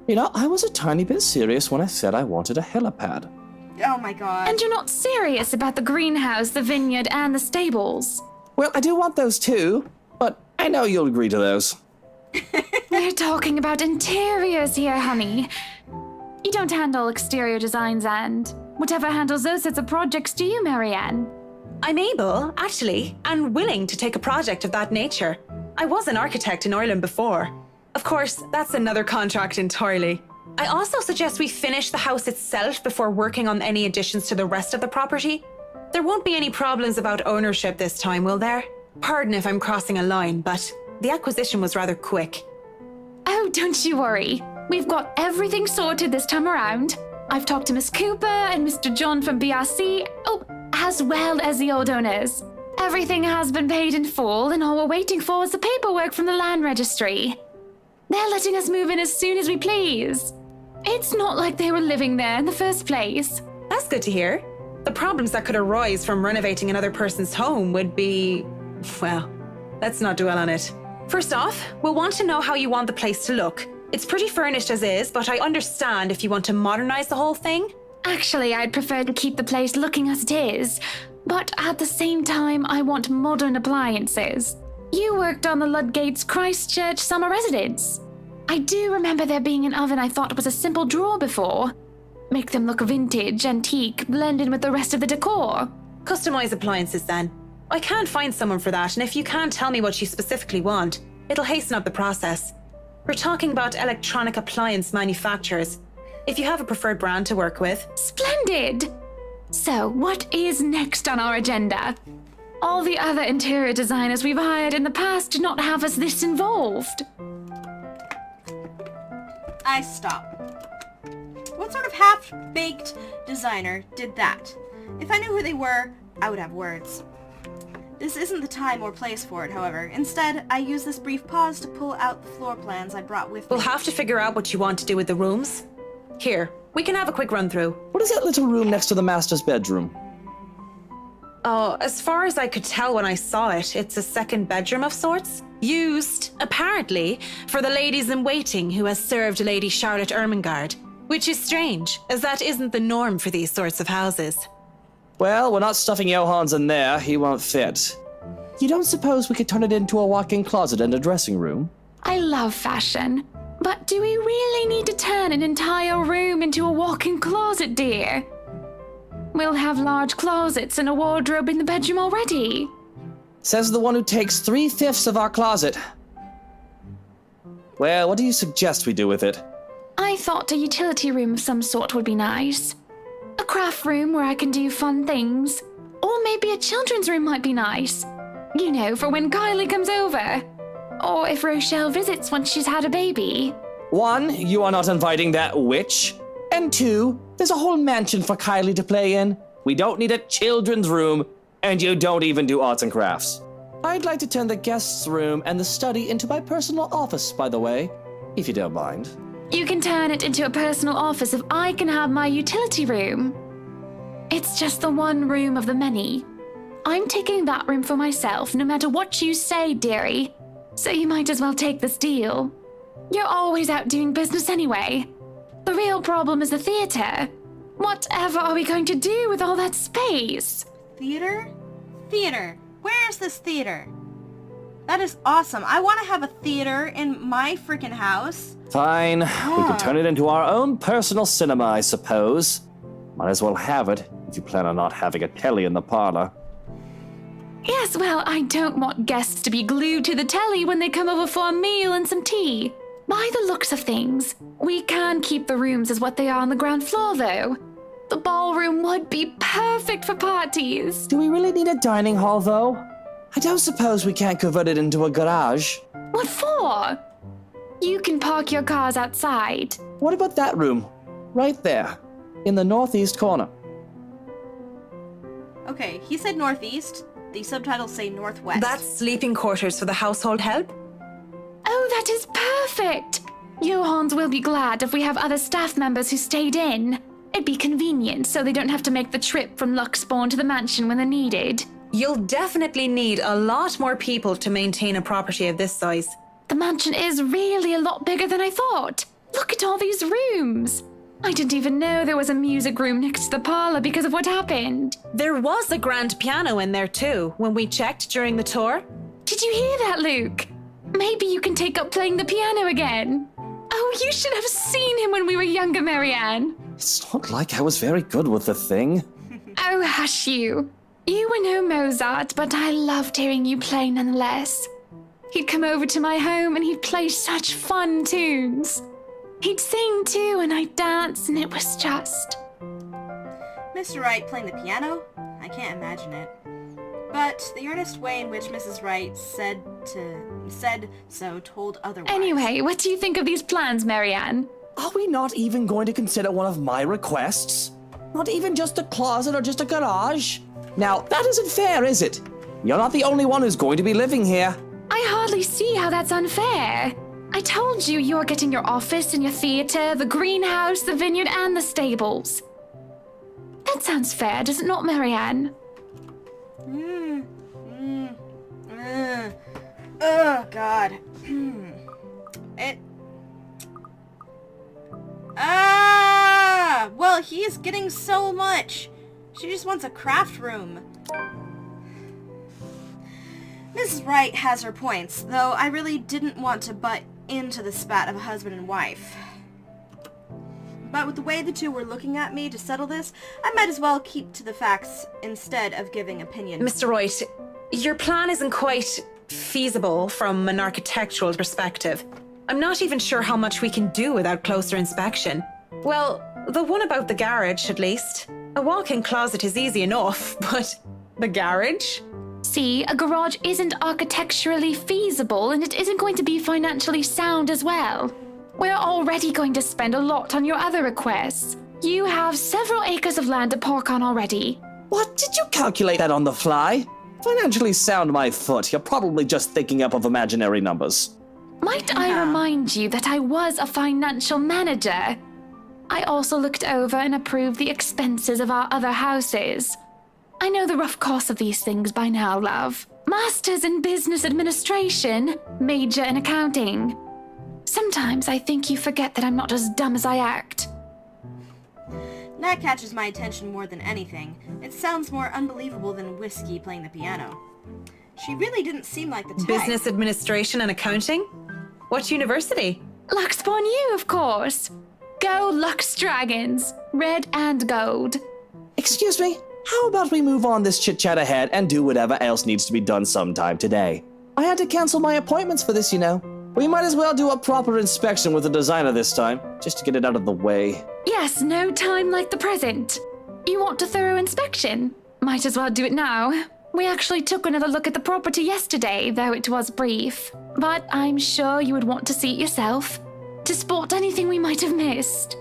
You know, I was a tiny bit serious when I said I wanted a helipad. Oh my god. And you're not serious about the greenhouse, the vineyard, and the stables. Well, I do want those too, but I know you'll agree to those. We're talking about interiors here, honey. You don't handle exterior designs and whatever handles those sorts of projects do you, Marianne? I'm able, actually, and willing to take a project of that nature. I was an architect in Ireland before. Of course, that's another contract entirely. I also suggest we finish the house itself before working on any additions to the rest of the property. There won't be any problems about ownership this time, will there? Pardon if I'm crossing a line, but the acquisition was rather quick. Oh, don't you worry. We've got everything sorted this time around. I've talked to Miss Cooper and Mr. John from BRC, as well as the old owners. Everything has been paid in full, and all we're waiting for is the paperwork from the land registry. They're letting us move in as soon as we please. It's not like they were living there in the first place. That's good to hear. The problems that could arise from renovating another person's home would be... well, let's not dwell on it. First off, we'll want to know how you want the place to look. It's pretty furnished as is, but I understand if you want to modernize the whole thing. Actually, I'd prefer to keep the place looking as it is, but at the same time, I want modern appliances. You worked on the Ludgate's Christchurch summer residence. I do remember there being an oven I thought was a simple drawer before. Make them look vintage, antique, blend in with the rest of the decor. Customize appliances then. I can't find someone for that, and if you can't tell me what you specifically want, it'll hasten up the process. We're talking about electronic appliance manufacturers. If you have a preferred brand to work with. Splendid! So, what is next on our agenda? All the other interior designers we've hired in the past did not have us this involved. I stop. What sort of half-baked designer did that? If I knew who they were, I would have words. This isn't the time or place for it, however. Instead, I use this brief pause to pull out the floor plans I brought with me. We'll have to figure out what you want to do with the rooms. Here, we can have a quick run through. What is that little room next to the master's bedroom? Oh, as far as I could tell when I saw it, it's a second bedroom of sorts. Used, apparently, for the ladies-in-waiting who has served Lady Charlotte Ermengarde. Which is strange, as that isn't the norm for these sorts of houses. Well, we're not stuffing Johans in there. He won't fit. You don't suppose we could turn it into a walk-in closet and a dressing room? I love fashion, but do we really need to turn an entire room into a walk-in closet, dear? We'll have large closets and a wardrobe in the bedroom already. Says the one who takes 3/5 of our closet. Well, what do you suggest we do with it? I thought a utility room of some sort would be nice. A craft room where I can do fun things. Or maybe a children's room might be nice. You know, for when Kylie comes over. Or if Rochelle visits once she's had a baby. 1, you are not inviting that witch. And 2, there's a whole mansion for Kylie to play in. We don't need a children's room, and you don't even do arts and crafts. I'd like to turn the guest's room and the study into my personal office, by the way, if you don't mind. You can turn it into a personal office if I can have my utility room. It's just the one room of the many. I'm taking that room for myself, no matter what you say, dearie. So you might as well take this deal. You're always out doing business anyway. The real problem is the theater. Whatever are we going to do with all that space? Theater? Theater. Where is this theater? That is awesome. I want to have a theater in my freaking house. Fine. We can turn it into our own personal cinema, I suppose. Might as well have it, if you plan on not having a telly in the parlor. Yes, well, I don't want guests to be glued to the telly when they come over for a meal and some tea. By the looks of things, we can keep the rooms as what they are on the ground floor, though. The ballroom would be perfect for parties. Do we really need a dining hall, though? I don't suppose we can't convert it into a garage. What for? You can park your cars outside. What about that room? Right there, in the northeast corner. Okay, he said northeast. The subtitles say northwest. That's sleeping quarters for the household help? Oh, that is perfect! Johans will be glad if we have other staff members who stayed in. It'd be convenient so they don't have to make the trip from Luxbourne to the mansion when they're needed. You'll definitely need a lot more people to maintain a property of this size. The mansion is really a lot bigger than I thought. Look at all these rooms. I didn't even know there was a music room next to the parlor because of what happened. There was a grand piano in there too, when we checked during the tour. Did you hear that, Luke? Maybe you can take up playing the piano again. Oh, you should have seen him when we were younger, Marianne. It's not like I was very good with the thing. Oh, hush you. You were no Mozart, but I loved hearing you play nonetheless. He'd come over to my home and he'd play such fun tunes. He'd sing too, and I'd dance, and it was just... Mr. Wright playing the piano? I can't imagine it. But the earnest way in which Mrs. Wright said so told otherwise. Anyway, what do you think of these plans, Marianne? Are we not even going to consider one of my requests? Not even just a closet or just a garage? Now, that isn't fair, is it? You're not the only one who's going to be living here. I hardly see how that's unfair. I told you you're getting your office and your theater, the greenhouse, the vineyard, and the stables. That sounds fair, does it not, Marianne? Oh, God. Well, he's getting so much. She just wants a craft room. Mrs. Wright has her points, though I really didn't want to butt into the spat of a husband and wife. But with the way the two were looking at me to settle this, I might as well keep to the facts instead of giving opinions. Mr. Wright, your plan isn't quite feasible from an architectural perspective. I'm not even sure how much we can do without closer inspection. Well, the one about the garage, at least. A walk-in closet is easy enough, but the garage? See, a garage isn't architecturally feasible and it isn't going to be financially sound as well. We're already going to spend a lot on your other requests. You have several acres of land to park on already. What? Did you calculate that on the fly? Financially sound my foot. You're probably just thinking up of imaginary numbers. Might I remind you that I was a financial manager? I also looked over and approved the expenses of our other houses. I know the rough costs of these things by now, love. Masters in business administration, major in accounting. Sometimes I think you forget that I'm not as dumb as I act. That catches my attention more than anything. It sounds more unbelievable than Whiskey playing the piano. She really didn't seem like the type. Business administration and accounting? What university? Luxborn U, of course. Go Lux Dragons, red and gold. Excuse me, how about we move on this chit-chat ahead and do whatever else needs to be done sometime today? I had to cancel my appointments for this, you know. We might as well do a proper inspection with the designer this time, just to get it out of the way. Yes, no time like the present. You want a thorough inspection? Might as well do it now. We actually took another look at the property yesterday, though it was brief. But I'm sure you would want to see it yourself, to spot anything we might have missed.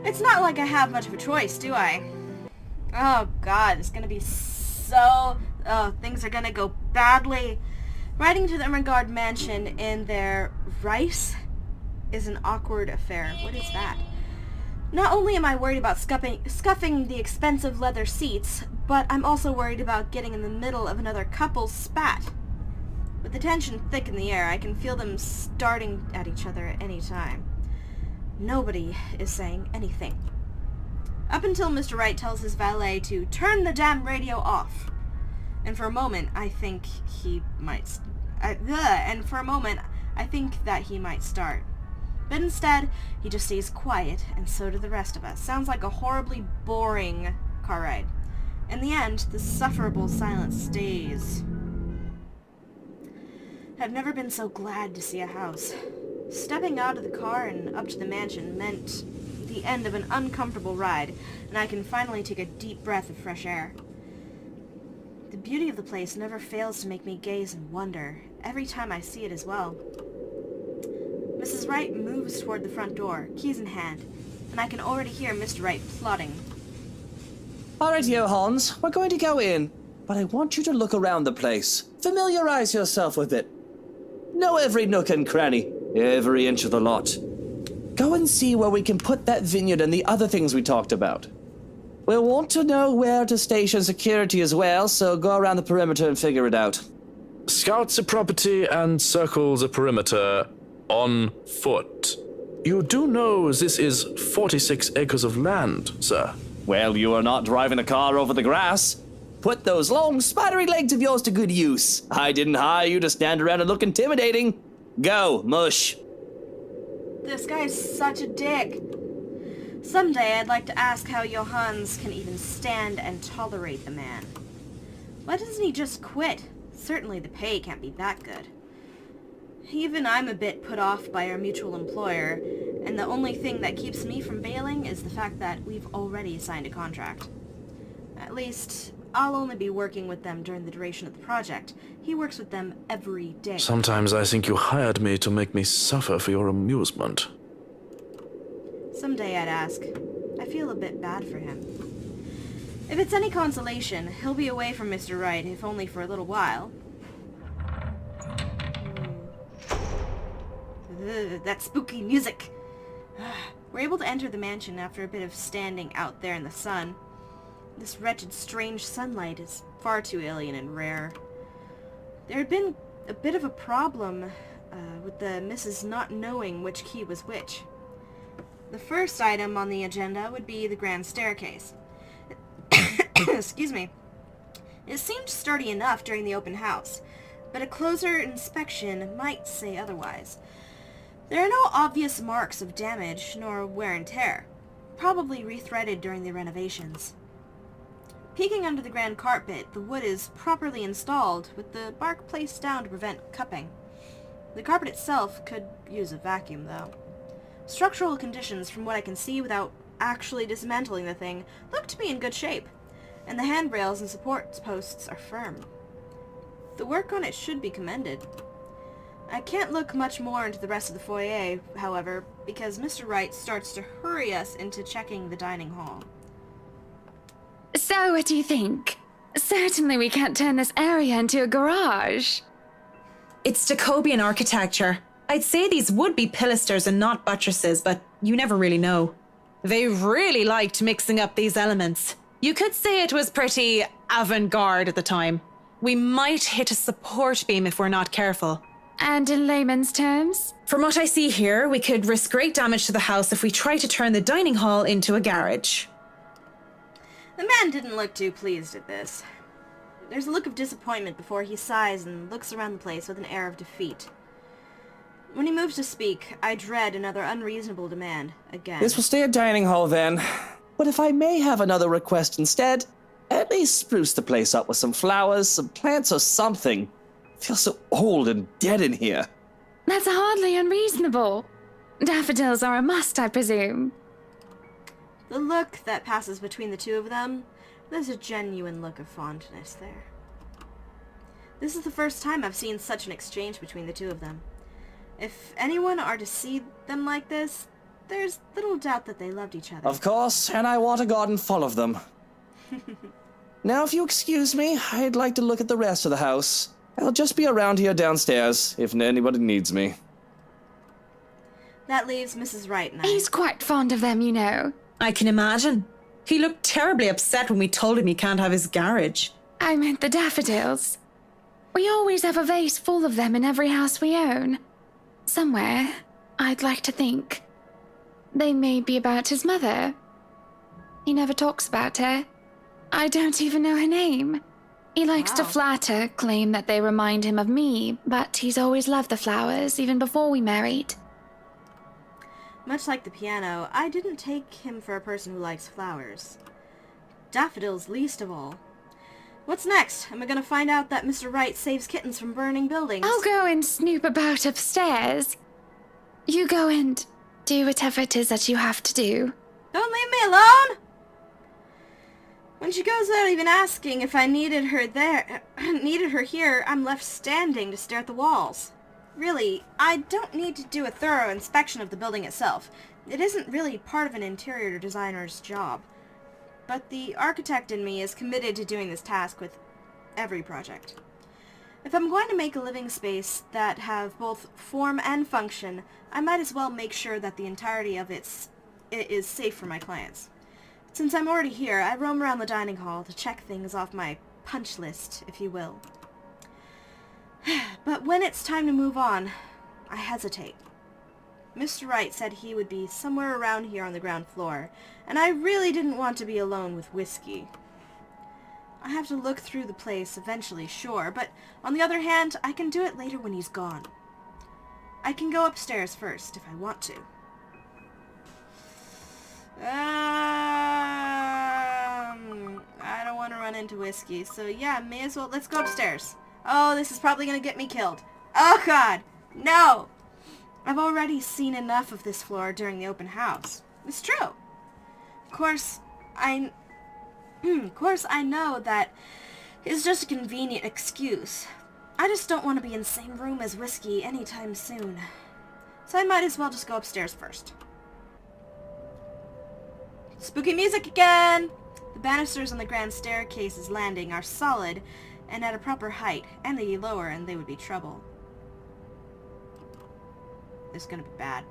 It's not like I have much of a choice, do I? Oh God, it's gonna be so... Oh, things are gonna go badly. Riding to the Ermengarde mansion in their rice is an awkward affair. What is that? Not only am I worried about scuffing the expensive leather seats, but I'm also worried about getting in the middle of another couple's spat. With the tension thick in the air, I can feel them starting at each other at any time. Nobody is saying anything. Up until Mr. Wright tells his valet to turn the damn radio off. And for a moment, I think he might... and for a moment, I think that he might start. But instead, he just stays quiet, and so do the rest of us. Sounds like a horribly boring car ride. In the end, the sufferable silence stays. I've never been so glad to see a house. Stepping out of the car and up to the mansion meant the end of an uncomfortable ride, and I can finally take a deep breath of fresh air. The beauty of the place never fails to make me gaze and wonder, every time I see it as well. Mrs. Wright moves toward the front door, keys in hand, and I can already hear Mr. Wright plotting. Alright, Johans, we're going to go in, but I want you to look around the place. Familiarize yourself with it. Know every nook and cranny, every inch of the lot. Go and see where we can put that vineyard and the other things we talked about. We'll want to know where to station security as well, so go around the perimeter and figure it out. Scout the property and circle the perimeter on foot. You do know this is 46 acres of land, sir. Well, you are not driving a car over the grass. Put those long, spidery legs of yours to good use. I didn't hire you to stand around and look intimidating. Go, mush. This guy's such a dick. Someday I'd like to ask how Johans can even stand and tolerate the man. Why doesn't he just quit? Certainly the pay can't be that good. Even I'm a bit put off by our mutual employer, and the only thing that keeps me from bailing is the fact that we've already signed a contract. At least, I'll only be working with them during the duration of the project. He works with them every day. Sometimes I think you hired me to make me suffer for your amusement. Someday I'd ask. I feel a bit bad for him. If it's any consolation, he'll be away from Mr. Wright, if only for a little while. Ugh, that spooky music. were able to enter the mansion after a bit of standing out there in the sun. This wretched, strange sunlight is far too alien and rare. There had been a bit of a problem with the missus not knowing which key was which. The first item on the agenda would be the grand staircase. Excuse me. It seemed sturdy enough during the open house, but a closer inspection might say otherwise. There are no obvious marks of damage nor wear and tear, probably rethreaded during the renovations. Peeking under the grand carpet, the wood is properly installed, with the bark placed down to prevent cupping. The carpet itself could use a vacuum, though. Structural conditions, from what I can see without actually dismantling the thing, look to be in good shape, and the handrails and support posts are firm. The work on it should be commended. I can't look much more into the rest of the foyer, however, because Mr. Wright starts to hurry us into checking the dining hall. So, what do you think? Certainly we can't turn this area into a garage. It's Jacobean architecture. I'd say these would be pilasters and not buttresses, but you never really know. They really liked mixing up these elements. You could say it was pretty avant-garde at the time. We might hit a support beam if we're not careful. And in layman's terms? From what I see here, we could risk great damage to the house if we try to turn the dining hall into a garage. The man didn't look too pleased at this. There's a look of disappointment before he sighs and looks around the place with an air of defeat. When he moves to speak, I dread another unreasonable demand again. This will stay a dining hall then. But if I may have another request instead, at least spruce the place up with some flowers, some plants or something. It feels so old and dead in here. That's hardly unreasonable. Daffodils are a must, I presume. The look that passes between the two of them, there's a genuine look of fondness there. This is the first time I've seen such an exchange between the two of them. If anyone are to see them like this, there's little doubt that they loved each other. Of course, and I want a garden full of them. Now, if you excuse me, I'd like to look at the rest of the house. I'll just be around here downstairs, if anybody needs me. That leaves Mrs. Wright and I. He's quite fond of them, you know. I can imagine. He looked terribly upset when we told him he can't have his garage. I meant the daffodils. We always have a vase full of them in every house we own. Somewhere, I'd like to think. They may be about his mother. He never talks about her. I don't even know her name. He likes to flatter, claim that they remind him of me, but he's always loved the flowers, even before we married. Much like the piano, I didn't take him for a person who likes flowers. Daffodils least of all. What's next? Am I gonna find out that Mr. Wright saves kittens from burning buildings? I'll go and snoop about upstairs. You go and do whatever it is that you have to do. Don't leave me alone! When she goes without even asking if I needed her here, I'm left standing to stare at the walls. Really, I don't need to do a thorough inspection of the building itself. It isn't really part of an interior designer's job. But the architect in me is committed to doing this task with every project. If I'm going to make a living space that have both form and function, I might as well make sure that the entirety of it is safe for my clients. Since I'm already here, I roam around the dining hall to check things off my punch list, if you will. But when it's time to move on, I hesitate. Mr. Wright said he would be somewhere around here on the ground floor, and I really didn't want to be alone with Whiskey. I have to look through the place eventually, sure, but on the other hand, I can do it later when he's gone. I can go upstairs first if I want to. I don't want to run into Whiskey, so yeah, may as well, let's go upstairs. Oh, this is probably going to get me killed. Oh god, no! I've already seen enough of this floor during the open house. It's true. Of course, I know that it's just a convenient excuse. I just don't want to be in the same room as Whiskey anytime soon. So I might as well just go upstairs first. Spooky music again! The banisters on the grand staircase's landing are solid and at a proper height, and they'd be lower and they would be trouble. It's gonna be bad.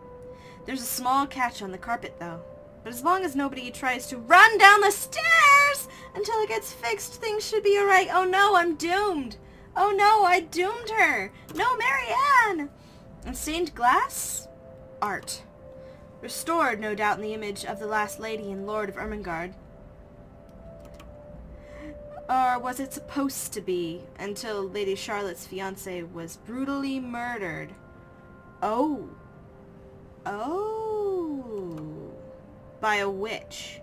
There's a small catch on the carpet, though. But as long as nobody tries to run down the stairs until it gets fixed, things should be alright. Oh no, I'm doomed. Oh no, I doomed her. No, Marianne. And stained glass? Art. Restored, no doubt, in the image of the last lady and Lord of Ermengarde. Or was it supposed to be, until Lady Charlotte's fiancé was brutally murdered? Oh. Oh. By a witch.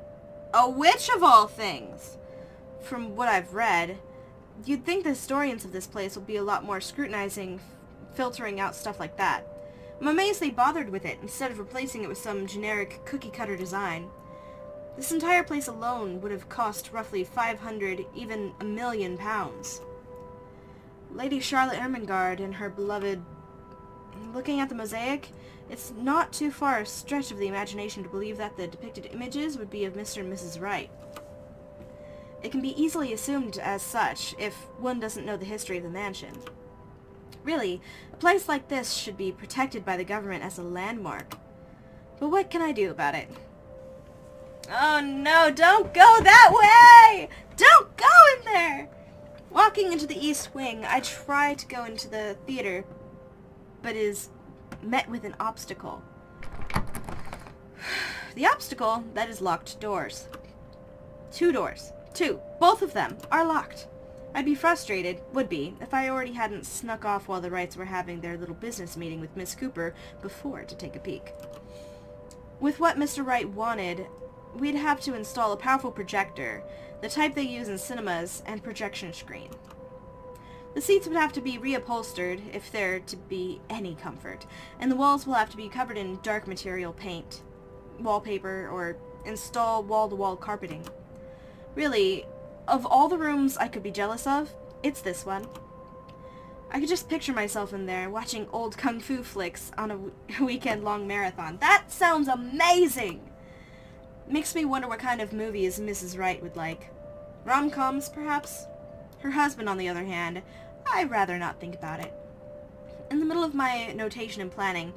A witch of all things! From what I've read, you'd think the historians of this place would be a lot more scrutinizing, filtering out stuff like that. I'm amazed they bothered with it, instead of replacing it with some generic cookie-cutter design. This entire place alone would have cost roughly 500, even £1 million. Lady Charlotte Ermengarde and her beloved... Looking at the mosaic, it's not too far a stretch of the imagination to believe that the depicted images would be of Mr. and Mrs. Wright. It can be easily assumed as such if one doesn't know the history of the mansion. Really, a place like this should be protected by the government as a landmark. But what can I do about it? Oh no, don't go that way! Don't go in there! Walking into the east wing, I try to go into the theater, but is met with an obstacle. The obstacle, that is locked doors. 2 doors. 2. Both of them are locked. I'd be frustrated, would be, if I already hadn't snuck off while the Wrights were having their little business meeting with Miss Cooper before to take a peek. With what Mr. Wright wanted, we'd have to install a powerful projector, the type they use in cinemas, and projection screen. The seats would have to be reupholstered if they're to be any comfort, and the walls will have to be covered in dark material paint, wallpaper, or install wall-to-wall carpeting. Really, of all the rooms I could be jealous of, it's this one. I could just picture myself in there, watching old kung fu flicks on a weekend-long marathon. That sounds amazing! Makes me wonder what kind of movies Mrs. Wright would like. Rom-coms, perhaps? Her husband, on the other hand, I'd rather not think about it. In the middle of my notation and planning,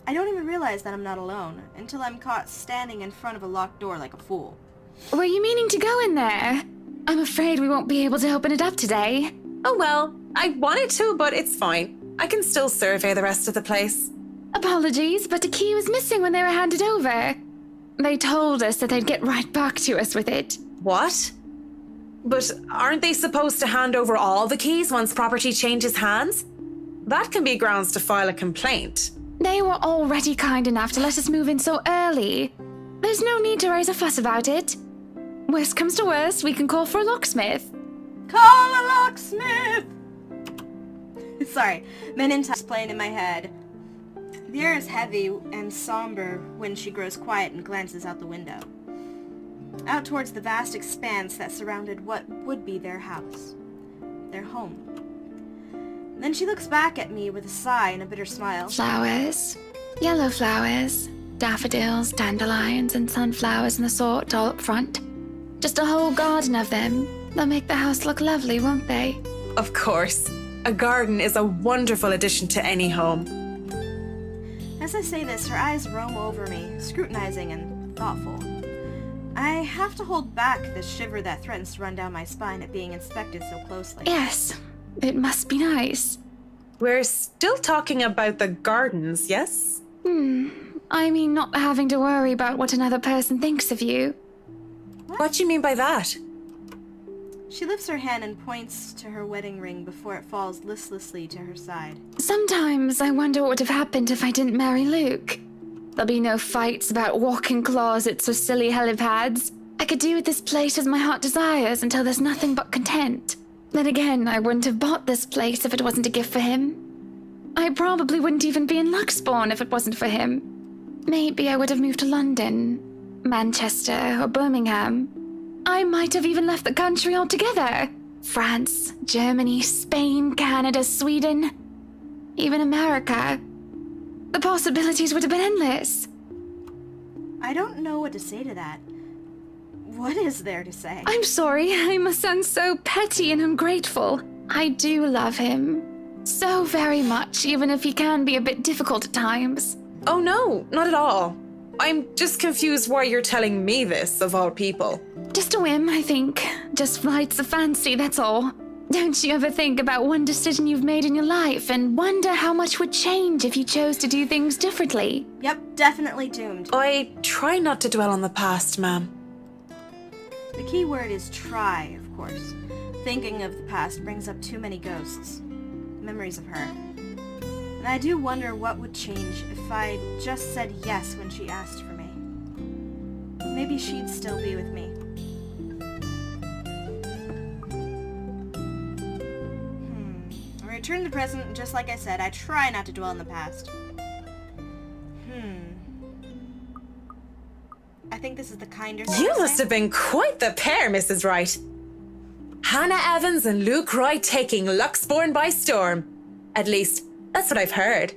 I don't even realize that I'm not alone, until I'm caught standing in front of a locked door like a fool. Were you meaning to go in there? I'm afraid we won't be able to open it up today. Oh well, I wanted to, but it's fine. I can still survey the rest of the place. Apologies, but the key was missing when they were handed over. They told us that they'd get right back to us with it. What? But aren't they supposed to hand over all the keys once property changes hands? That can be grounds to file a complaint. They were already kind enough to let us move in so early. There's no need to raise a fuss about it. Worst comes to worst, we can call for a locksmith. Call a locksmith! Sorry, Men in Tights playing in my head. The air is heavy and somber when she grows quiet and glances out the window. Out towards the vast expanse that surrounded what would be their house. Their home. Then she looks back at me with a sigh and a bitter smile. Flowers. Yellow flowers. Daffodils, dandelions, and sunflowers and the sort all up front. Just a whole garden of them. They'll make the house look lovely, won't they? Of course. A garden is a wonderful addition to any home. As I say this, her eyes roam over me, scrutinizing and thoughtful. I have to hold back the shiver that threatens to run down my spine at being inspected so closely. Yes, it must be nice. We're still talking about the gardens, yes? I mean not having to worry about what another person thinks of you. What do you mean by that? She lifts her hand and points to her wedding ring before it falls listlessly to her side. Sometimes I wonder what would have happened if I didn't marry Luke. There'll be no fights about walk-in closets or silly helipads. I could do with this place as my heart desires until there's nothing but content. Then again, I wouldn't have bought this place if it wasn't a gift for him. I probably wouldn't even be in Luxbourne if it wasn't for him. Maybe I would have moved to London, Manchester, or Birmingham. I might have even left the country altogether. France, Germany, Spain, Canada, Sweden, even America. The possibilities would have been endless. I don't know what to say to that. What is there to say? I'm sorry, I must sound so petty and ungrateful. I do love him. So very much, even if he can be a bit difficult at times. Oh no, not at all. I'm just confused why you're telling me this, of all people. Just a whim, I think. Just flights of fancy, that's all. Don't you ever think about one decision you've made in your life and wonder how much would change if you chose to do things differently? Yep, definitely doomed. I try not to dwell on the past, ma'am. The key word is try, of course. Thinking of the past brings up too many ghosts. Memories of her. And I do wonder what would change if I just said yes when she asked for me. Maybe she'd still be with me. I return to the present, and just like I said, I try not to dwell in the past. I think this is the kinder thing You to must say. have been quite the pair, Mrs. Wright. Hannah Evans and Luke Wright taking Luxbourne by storm. At least, that's what I've heard.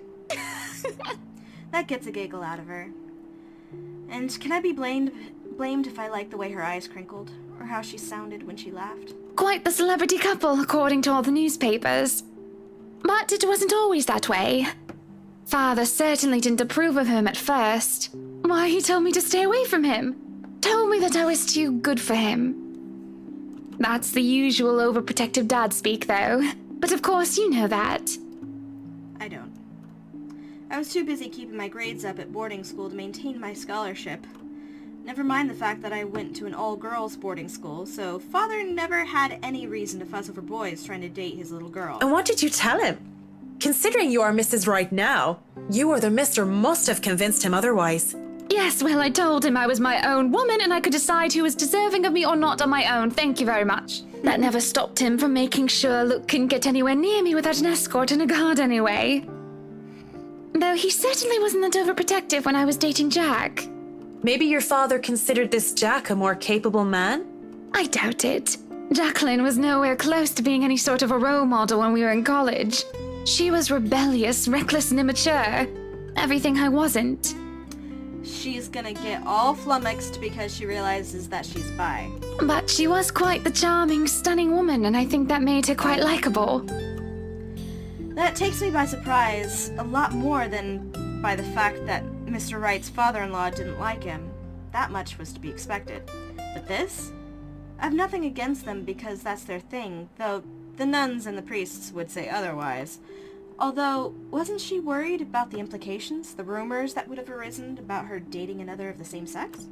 That gets a giggle out of her. And can I be blamed if I like the way her eyes crinkled, or how she sounded when she laughed? Quite the celebrity couple, according to all the newspapers. But it wasn't always that way. Father certainly didn't approve of him at first. Why, he told me to stay away from him. Told me that I was too good for him. That's the usual overprotective dad speak, though. But of course you know that. I don't. I was too busy keeping my grades up at boarding school to maintain my scholarship. Never mind the fact that I went to an all-girls boarding school, so Father never had any reason to fuss over boys trying to date his little girl. And what did you tell him? Considering you are Mrs. Wright now, you or the mister must have convinced him otherwise. Yes, well, I told him I was my own woman and I could decide who was deserving of me or not on my own. Thank you very much. That never stopped him from making sure Luke couldn't get anywhere near me without an escort and a guard anyway. Though he certainly wasn't that overprotective when I was dating Jack. Maybe your father considered this Jack a more capable man? I doubt it. Jacqueline was nowhere close to being any sort of a role model when we were in college. She was rebellious, reckless, and immature. Everything I wasn't. She's gonna get all flummoxed because she realizes that she's bi. But she was quite the charming, stunning woman, and I think that made her quite likable. That takes me by surprise a lot more than by the fact that Mr. Wright's father-in-law didn't like him. That much was to be expected. But this? I've nothing against them because that's their thing, though the nuns and the priests would say otherwise. Although, wasn't she worried about the implications, the rumors that would have arisen about her dating another of the same sex?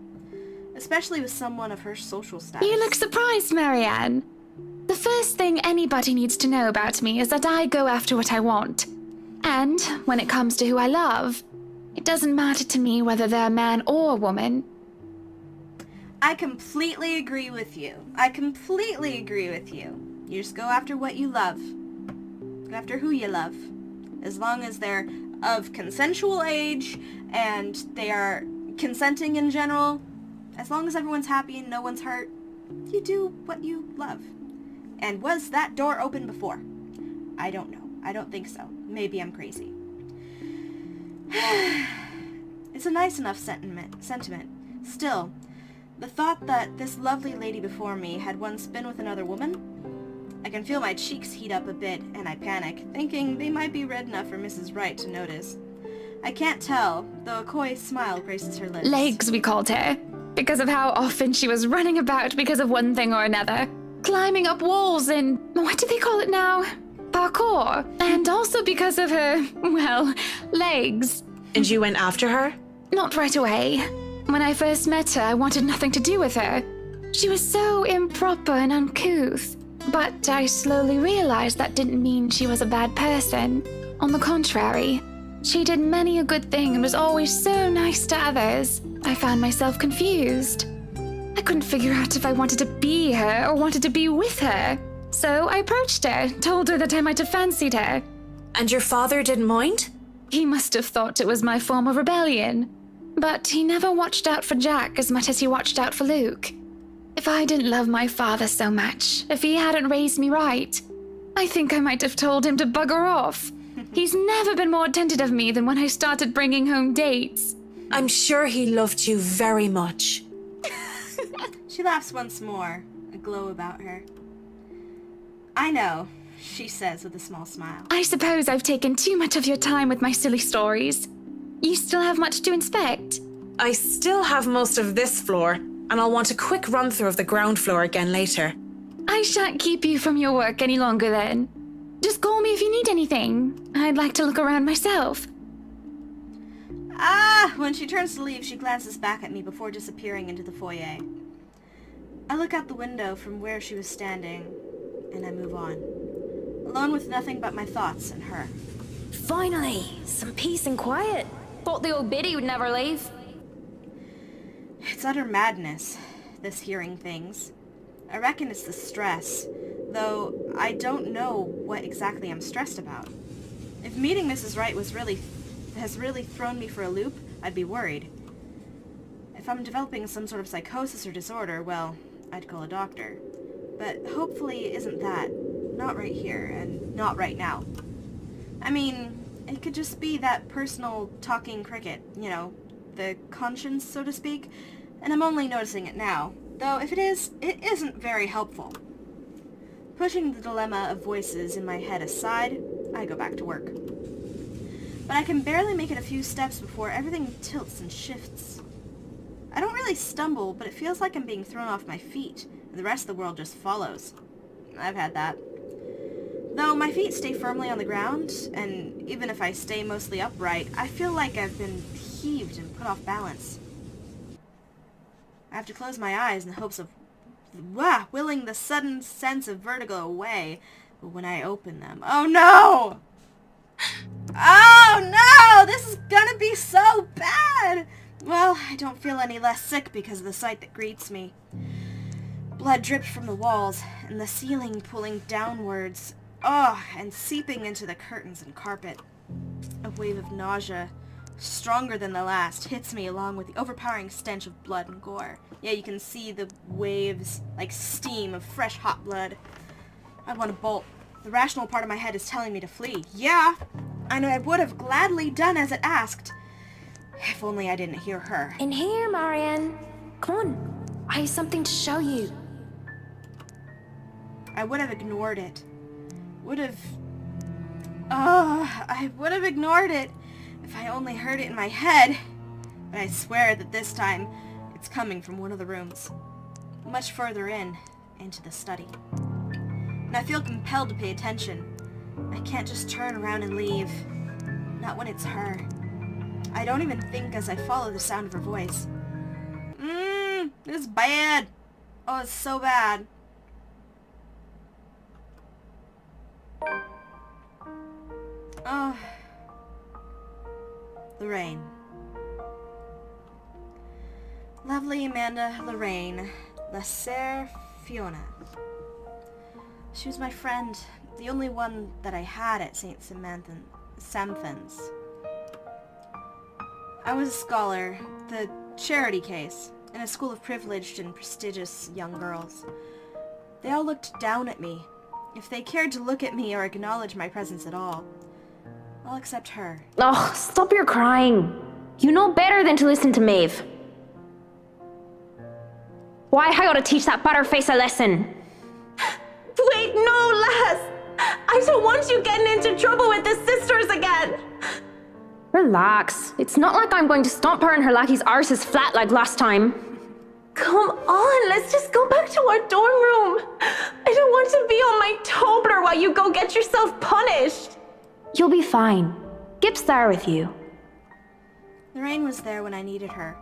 Especially with someone of her social status. You look surprised, Marianne. The first thing anybody needs to know about me is that I go after what I want. And when it comes to who I love, it doesn't matter to me whether they're a man or a woman. I completely agree with you. I completely agree with you. You just go after what you love. Go after who you love. As long as they're of consensual age and they are consenting in general, as long as everyone's happy and no one's hurt, you do what you love. And was that door open before? I don't know. I don't think so. Maybe I'm crazy. It's a nice enough sentiment. Still, the thought that this lovely lady before me had once been with another woman, I can feel my cheeks heat up a bit, and I panic, thinking they might be red enough for Mrs. Wright to notice. I can't tell, though a coy smile graces her lips. Legs, we called her, because of how often she was running about because of one thing or another. Climbing up walls and, what do they call it now? Parkour. And also because of her, well, legs. And you went after her? Not right away. When I first met her, I wanted nothing to do with her. She was so improper and uncouth. But I slowly realized that didn't mean she was a bad person. On the contrary, she did many a good thing and was always so nice to others. I found myself confused. I couldn't figure out if I wanted to be her or wanted to be with her. So I approached her, told her that I might have fancied her. And your father didn't mind? He must have thought it was my form of rebellion. But he never watched out for Jack as much as he watched out for Luke. If I didn't love my father so much, if he hadn't raised me right, I think I might have told him to bugger off. He's never been more attentive of me than when I started bringing home dates. I'm sure he loved you very much. She laughs once more, a glow about her. I know, she says with a small smile. I suppose I've taken too much of your time with my silly stories. You still have much to inspect? I still have most of this floor, and I'll want a quick run through of the ground floor again later. I shan't keep you from your work any longer then. Just call me if you need anything. I'd like to look around myself. When she turns to leave, she glances back at me before disappearing into the foyer. I look out the window from where she was standing, and I move on, alone with nothing but my thoughts and her. Finally, some peace and quiet. Thought the old biddy would never leave. It's utter madness, this hearing things. I reckon it's the stress, though I don't know what exactly I'm stressed about. If meeting Mrs. Wright has really thrown me for a loop, I'd be worried. If I'm developing some sort of psychosis or disorder, well, I'd call a doctor. But hopefully it isn't that. Not right here, and not right now. I mean, it could just be that personal talking cricket, you know, the conscience, so to speak, and I'm only noticing it now. Though if it is, it isn't very helpful. Pushing the dilemma of voices in my head aside, I go back to work. But I can barely make it a few steps before everything tilts and shifts. I don't really stumble, but it feels like I'm being thrown off my feet, and the rest of the world just follows. I've had that. Though my feet stay firmly on the ground, and even if I stay mostly upright, I feel like I've been heaved and put off balance. I have to close my eyes in the hopes of willing the sudden sense of vertigo away, but when I open them, oh no! Oh no! This is gonna be so bad! Well, I don't feel any less sick because of the sight that greets me. Blood dripped from the walls, and the ceiling pulling downwards, and seeping into the curtains and carpet. A wave of nausea, stronger than the last, hits me along with the overpowering stench of blood and gore. Yeah, you can see the waves, like steam of fresh hot blood. I want to bolt. The rational part of my head is telling me to flee. Yeah, I know I would have gladly done as it asked. If only I didn't hear her. In here, Marianne. Come on. I have something to show you. I would have ignored it. I would have ignored it if I only heard it in my head. But I swear that this time, it's coming from one of the rooms. Much further into the study. And I feel compelled to pay attention. I can't just turn around and leave. Not when it's her. I don't even think as I follow the sound of her voice. This is bad. Oh, it's so bad. Oh. Lorraine. Lovely Amanda Lorraine. La Sœur Fiona. She was my friend, the only one that I had at St. Samphans. I was a scholar, the charity case, in a school of privileged and prestigious young girls. They all looked down at me, if they cared to look at me or acknowledge my presence at all. All except her. Oh, stop your crying. You know better than to listen to Maeve. Why, I gotta teach that butterface a lesson. Wait, no, lass! I don't want you getting into trouble with the sisters again! Relax. It's not like I'm going to stomp her and her lackey's arses flat like last time. Come on, let's just go back to our dorm room. I don't want to be on my Tobler while you go get yourself punished. You'll be fine. Gip's there with you. Lorraine was there when I needed her,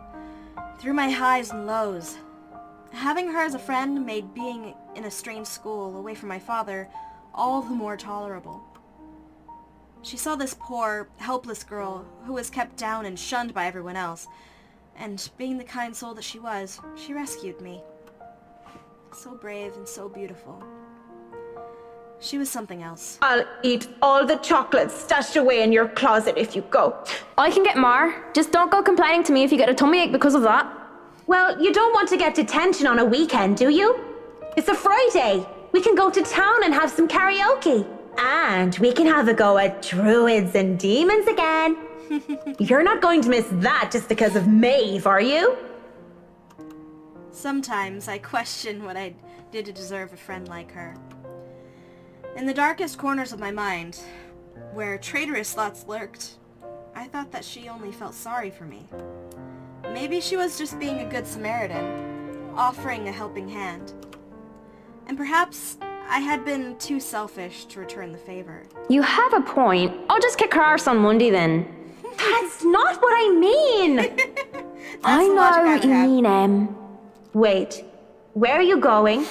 through my highs and lows. Having her as a friend made being in a strange school, away from my father, all the more tolerable. She saw this poor, helpless girl who was kept down and shunned by everyone else, and being the kind soul that she was, she rescued me. So brave and so beautiful. She was something else. I'll eat all the chocolates stashed away in your closet if you go. I can get more. Just don't go complaining to me if you get a tummy ache because of that. Well, you don't want to get detention on a weekend, do you? It's a Friday. We can go to town and have some karaoke. And we can have a go at druids and demons again. You're not going to miss that just because of Maeve, are you? Sometimes I question what I did to deserve a friend like her. In the darkest corners of my mind, where traitorous thoughts lurked, I I thought that she only felt sorry for me. Maybe she was just being a good Samaritan, offering a helping hand. And perhaps I had been too selfish to return the favor. You have a point. I'll just kick her arse on Monday then. That's not what I mean! I know what you mean, Em. Wait, where are you going?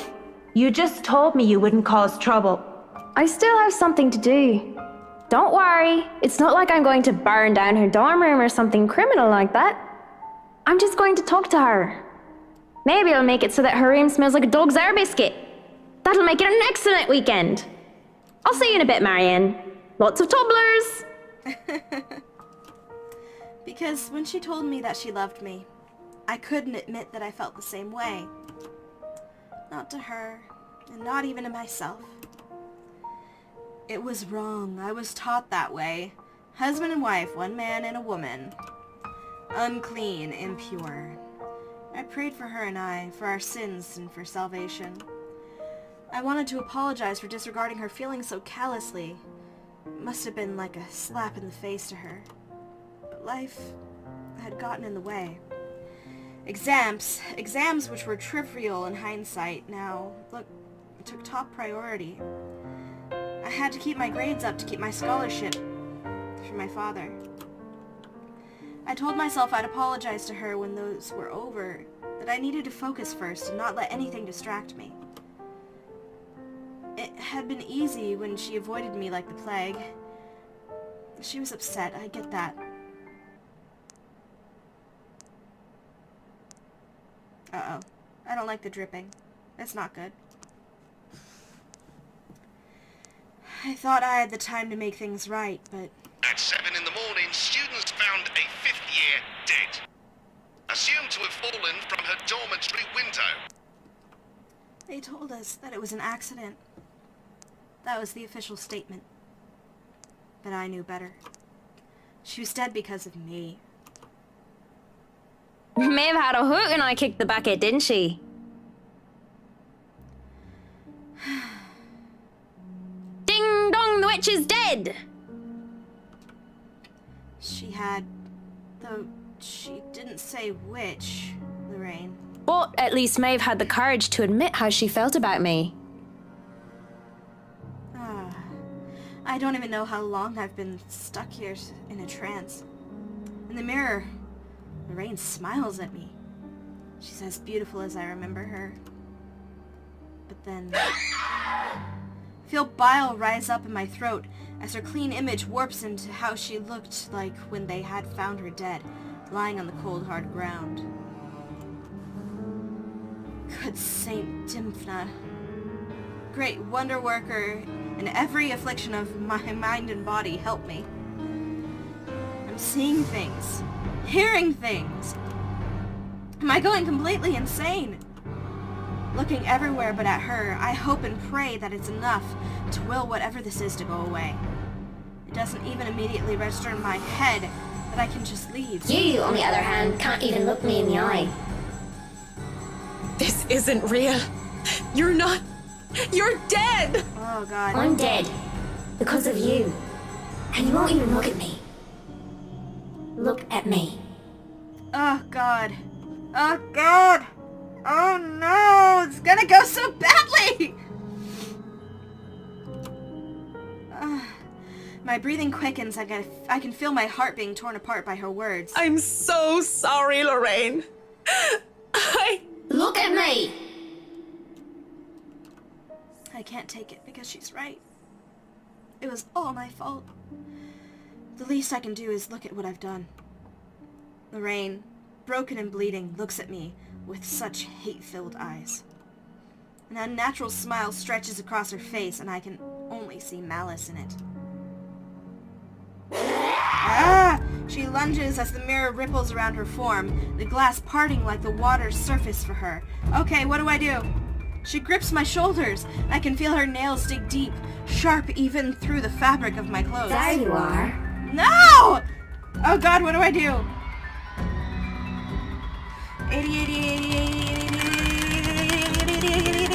You just told me you wouldn't cause trouble. I still have something to do. Don't worry, it's not like I'm going to burn down her dorm room or something criminal like that. I'm just going to talk to her. Maybe I'll make it so that her room smells like a dog's air biscuit. That'll make it an excellent weekend. I'll see you in a bit, Marianne. Lots of tumblers. Because when she told me that she loved me, I couldn't admit that I felt the same way. Not to her, and not even to myself. It was wrong. I was taught that way. Husband and wife, one man and a woman. Unclean, impure. I prayed for her and I, for our sins and for salvation. I wanted to apologize for disregarding her feelings so callously. It must have been like a slap in the face to her. But life had gotten in the way. Exams which were trivial in hindsight, now, look, took top priority. I had to keep my grades up to keep my scholarship for my father. I told myself I'd apologize to her when those were over, that I needed to focus first and not let anything distract me. It had been easy when she avoided me like the plague. She was upset, I get that. Uh-oh. I don't like the dripping. That's not good. I thought I had the time to make things right, but... At 7 in the morning, students found a 5th year dead. Assumed to have fallen from her dormitory window. They told us that it was an accident. That was the official statement. But I knew better. She was dead because of me. Maeve had a hook and I kicked the bucket, didn't she? Ding dong, the witch is dead! She had... though she didn't say which, Lorraine. But at least Maeve had the courage to admit how she felt about me. I don't even know how long I've been stuck here in a trance. In the mirror, Lorraine smiles at me. She's as beautiful as I remember her. But then... I feel bile rise up in my throat as her clean image warps into how she looked like when they had found her dead, lying on the cold, hard ground. Good Saint Dymphna. Great wonder worker in every affliction of my mind and body, help me. I'm seeing things, hearing things. Am I going completely insane? Looking everywhere but at her, I hope and pray that it's enough to will whatever this is to go away. It doesn't even immediately register in my head that I can just leave. You, on the other hand, can't even look me in the eye. This isn't real. You're not... You're dead! Oh, God. I'm dead. Because of you. And you won't even look at me. Look at me. Oh, God. Oh, God! Oh, no! It's gonna go so badly! My breathing quickens. I can feel my heart being torn apart by her words. I'm so sorry, Lorraine. Look at me! I can't take it because she's right. It was all my fault. The least I can do is look at what I've done. Lorraine, broken and bleeding, looks at me with such hate-filled eyes. An unnatural smile stretches across her face, and I can only see malice in it. Ah! She lunges as the mirror ripples around her form, the glass parting like the water's surface for her. Okay, what do I do? She grips my shoulders. I can feel her nails dig deep, sharp even through the fabric of my clothes. There you are. No! Oh God, what do I do? 80.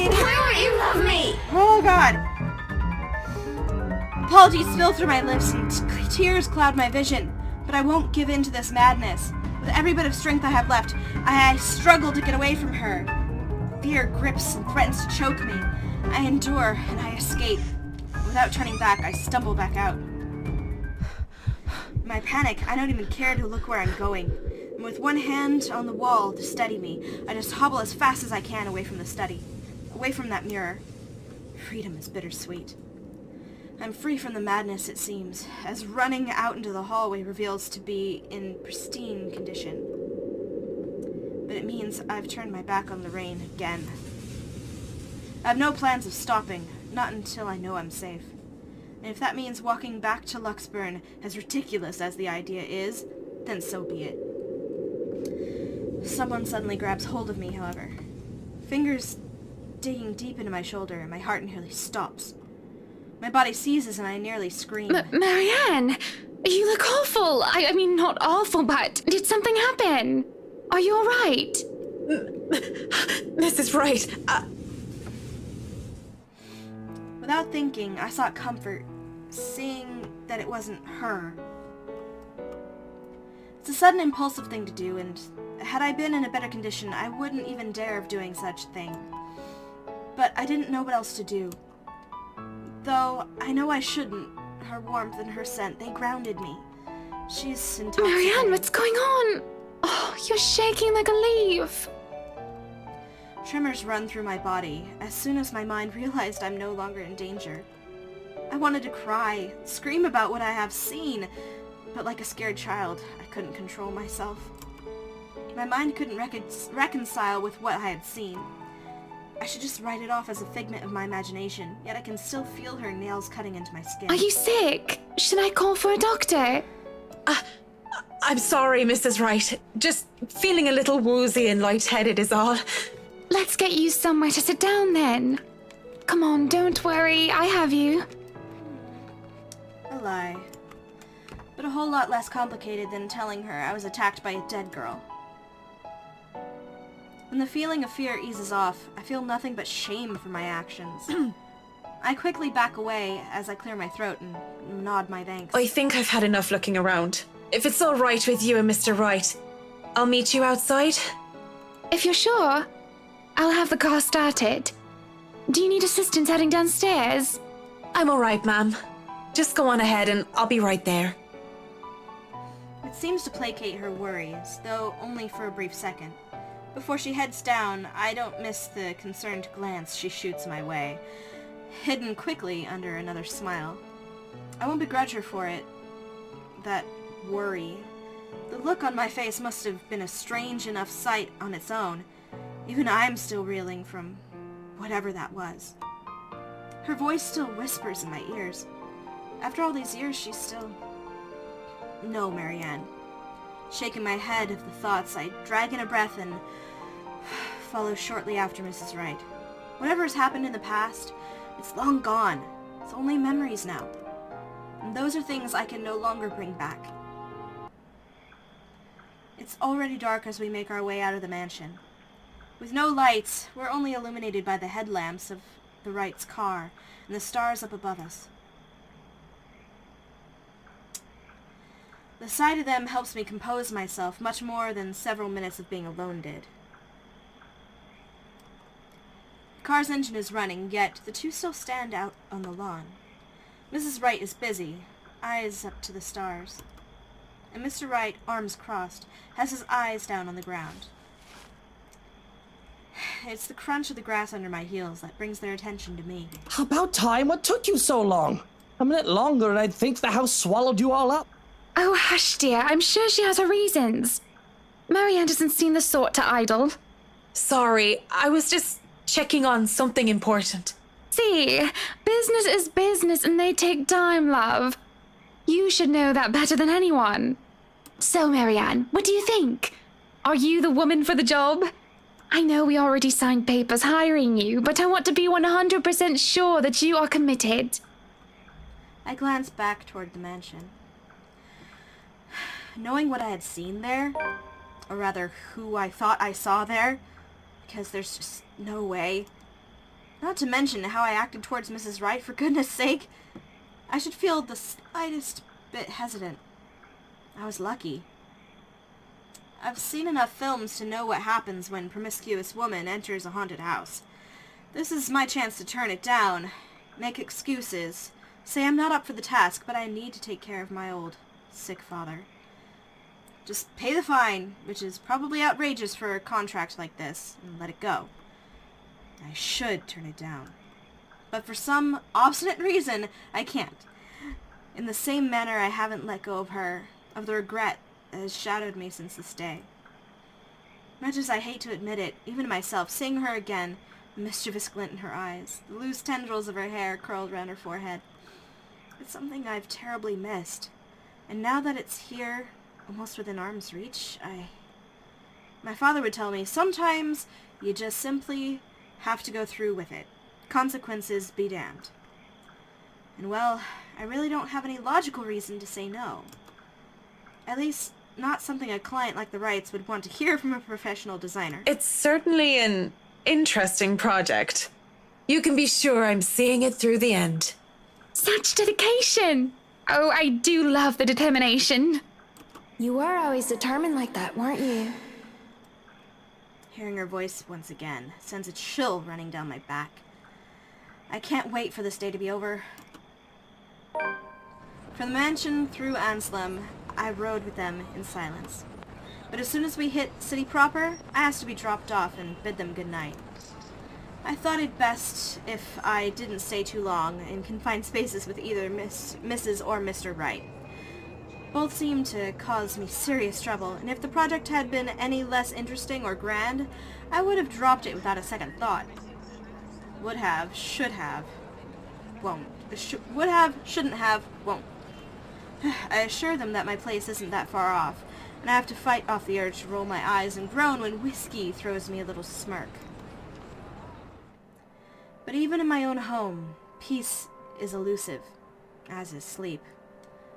Why won't you love me? Oh God. Apologies spill through my lips and tears cloud my vision. But I won't give in to this madness. With every bit of strength I have left, I struggle to get away from her. Fear grips and threatens to choke me. I endure, and I escape. Without turning back, I stumble back out. In my panic, I don't even care to look where I'm going. And with one hand on the wall to steady me, I just hobble as fast as I can away from the study. Away from that mirror. Freedom is bittersweet. I'm free from the madness, it seems, as running out into the hallway reveals to be in pristine condition. But it means I've turned my back on Lorraine again. I have no plans of stopping, not until I know I'm safe. And if that means walking back to Luxburn, as ridiculous as the idea is, then so be it. Someone suddenly grabs hold of me, however. Fingers digging deep into my shoulder, and my heart nearly stops. My body seizes and I nearly scream. Marianne, you look awful. I mean, not awful, but did something happen? Are you all right? Mrs. Wright, Without thinking, I sought comfort, seeing that it wasn't her. It's a sudden impulsive thing to do, and had I been in a better condition, I wouldn't even dare of doing such a thing. But I didn't know what else to do. Though I know I shouldn't. Her warmth and her scent, they grounded me. She's intoxicating. Marianne, what's going on? Oh, you're shaking like a leaf. Tremors run through my body as soon as my mind realized I'm no longer in danger. I wanted to cry, scream about what I have seen, but like a scared child, I couldn't control myself. My mind couldn't reconcile with what I had seen. I should just write it off as a figment of my imagination, yet I can still feel her nails cutting into my skin. Are you sick? Should I call for a doctor? I'm sorry, Mrs. Wright. Just feeling a little woozy and lightheaded is all. Let's get you somewhere to sit down then. Come on, don't worry, I have you. A lie. But a whole lot less complicated than telling her I was attacked by a dead girl. When the feeling of fear eases off, I feel nothing but shame for my actions. I quickly back away as I clear my throat and nod my thanks. I think I've had enough looking around. If it's all right with you and Mr. Wright, I'll meet you outside. If you're sure, I'll have the car started. Do you need assistance heading downstairs? I'm all right, ma'am. Just go on ahead and I'll be right there. It seems to placate her worries, though only for a brief second. Before she heads down, I don't miss the concerned glance she shoots my way, hidden quickly under another smile. I won't begrudge her for it. That worry. The look on my face must have been a strange enough sight on its own. Even I'm still reeling from whatever that was. Her voice still whispers in my ears. After all these years, she's still... No, Marianne. Shaking my head of the thoughts, I drag in a breath and follow shortly after Mrs. Wright. Whatever has happened in the past, it's long gone. It's only memories now. And those are things I can no longer bring back. It's already dark as we make our way out of the mansion. With no lights, we're only illuminated by the headlamps of the Wright's car and the stars up above us. The sight of them helps me compose myself much more than several minutes of being alone did. The car's engine is running, yet the two still stand out on the lawn. Mrs. Wright is busy, eyes up to the stars. And Mr. Wright, arms crossed, has his eyes down on the ground. It's the crunch of the grass under my heels that brings their attention to me. About time. What took you so long? A minute longer and I'd think the house swallowed you all up. Oh, hush, dear. I'm sure she has her reasons. Marianne doesn't seem the sort to idle. Sorry, I was just checking on something important. See, business is business and they take time, love. You should know that better than anyone. So, Marianne, what do you think? Are you the woman for the job? I know we already signed papers hiring you, but I want to be 100% sure that you are committed. I glanced back toward the mansion. Knowing what I had seen there, or rather who I thought I saw there, because there's just no way. Not to mention how I acted towards Mrs. Wright, for goodness sake. I should feel the slightest bit hesitant. I was lucky. I've seen enough films to know what happens when a promiscuous woman enters a haunted house. This is my chance to turn it down, make excuses, say I'm not up for the task, but I need to take care of my old, sick father. Just pay the fine, which is probably outrageous for a contract like this, and let it go. I should turn it down. But for some obstinate reason, I can't. In the same manner I haven't let go of her, of the regret that has shadowed me since this day. Much as I hate to admit it, even to myself, seeing her again, a mischievous glint in her eyes, the loose tendrils of her hair curled round her forehead, it's something I've terribly missed. And now that it's here, almost within arm's reach, my father would tell me, sometimes you just simply have to go through with it. Consequences be damned. And well, I really don't have any logical reason to say no. At least, not something a client like the Wrights would want to hear from a professional designer. It's certainly an interesting project. You can be sure I'm seeing it through the end. Such dedication! Oh, I do love the determination. You were always determined like that, weren't you? Hearing her voice once again sends a chill running down my back. I can't wait for this day to be over. From the mansion through Anselm, I rode with them in silence. But as soon as we hit city proper, I asked to be dropped off and bid them good night. I thought it best if I didn't stay too long in confined spaces with either Mrs. or Mr. Wright. Both seemed to cause me serious trouble, and if the project had been any less interesting or grand, I would have dropped it without a second thought. Would have, should have, won't. Would have, shouldn't have, won't. I assure them that my place isn't that far off, and I have to fight off the urge to roll my eyes and groan when whiskey throws me a little smirk. But even in my own home, peace is elusive, as is sleep.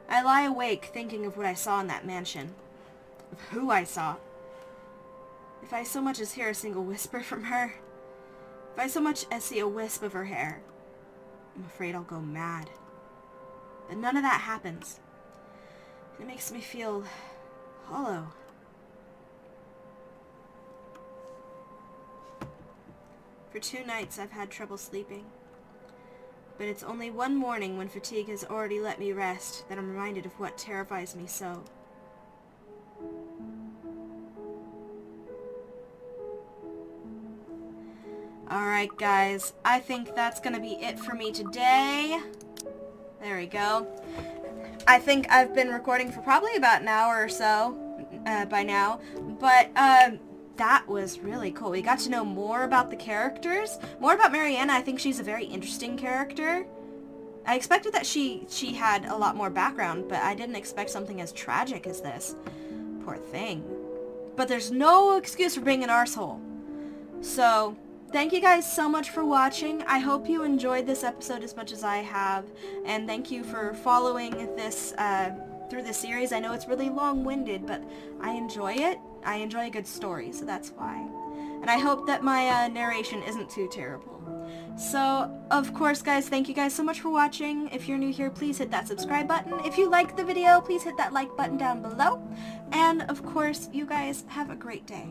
I lie awake thinking of what I saw in that mansion, of who I saw. If I so much as hear a single whisper from her, if I so much as see a wisp of her hair, I'm afraid I'll go mad. But none of that happens. It makes me feel hollow. For 2 nights I've had trouble sleeping. But it's only one morning when fatigue has already let me rest that I'm reminded of what terrifies me so. Alright guys, I think that's gonna be it for me today. There we go. I think I've been recording for probably about an hour or so by now, but that was really cool. We got to know more about the characters, more about Mariana. I think she's a very interesting character. I expected that she had a lot more background, but I didn't expect something as tragic as this. Poor thing. But there's no excuse for being an arsehole. So, thank you guys so much for watching. I hope you enjoyed this episode as much as I have, and thank you for following this through the series. I know it's really long-winded, but I enjoy it. I enjoy a good story, so that's why. And I hope that my narration isn't too terrible. So, of course, guys, thank you guys so much for watching. If you're new here, please hit that subscribe button. If you liked the video, please hit that like button down below. And, of course, you guys have a great day.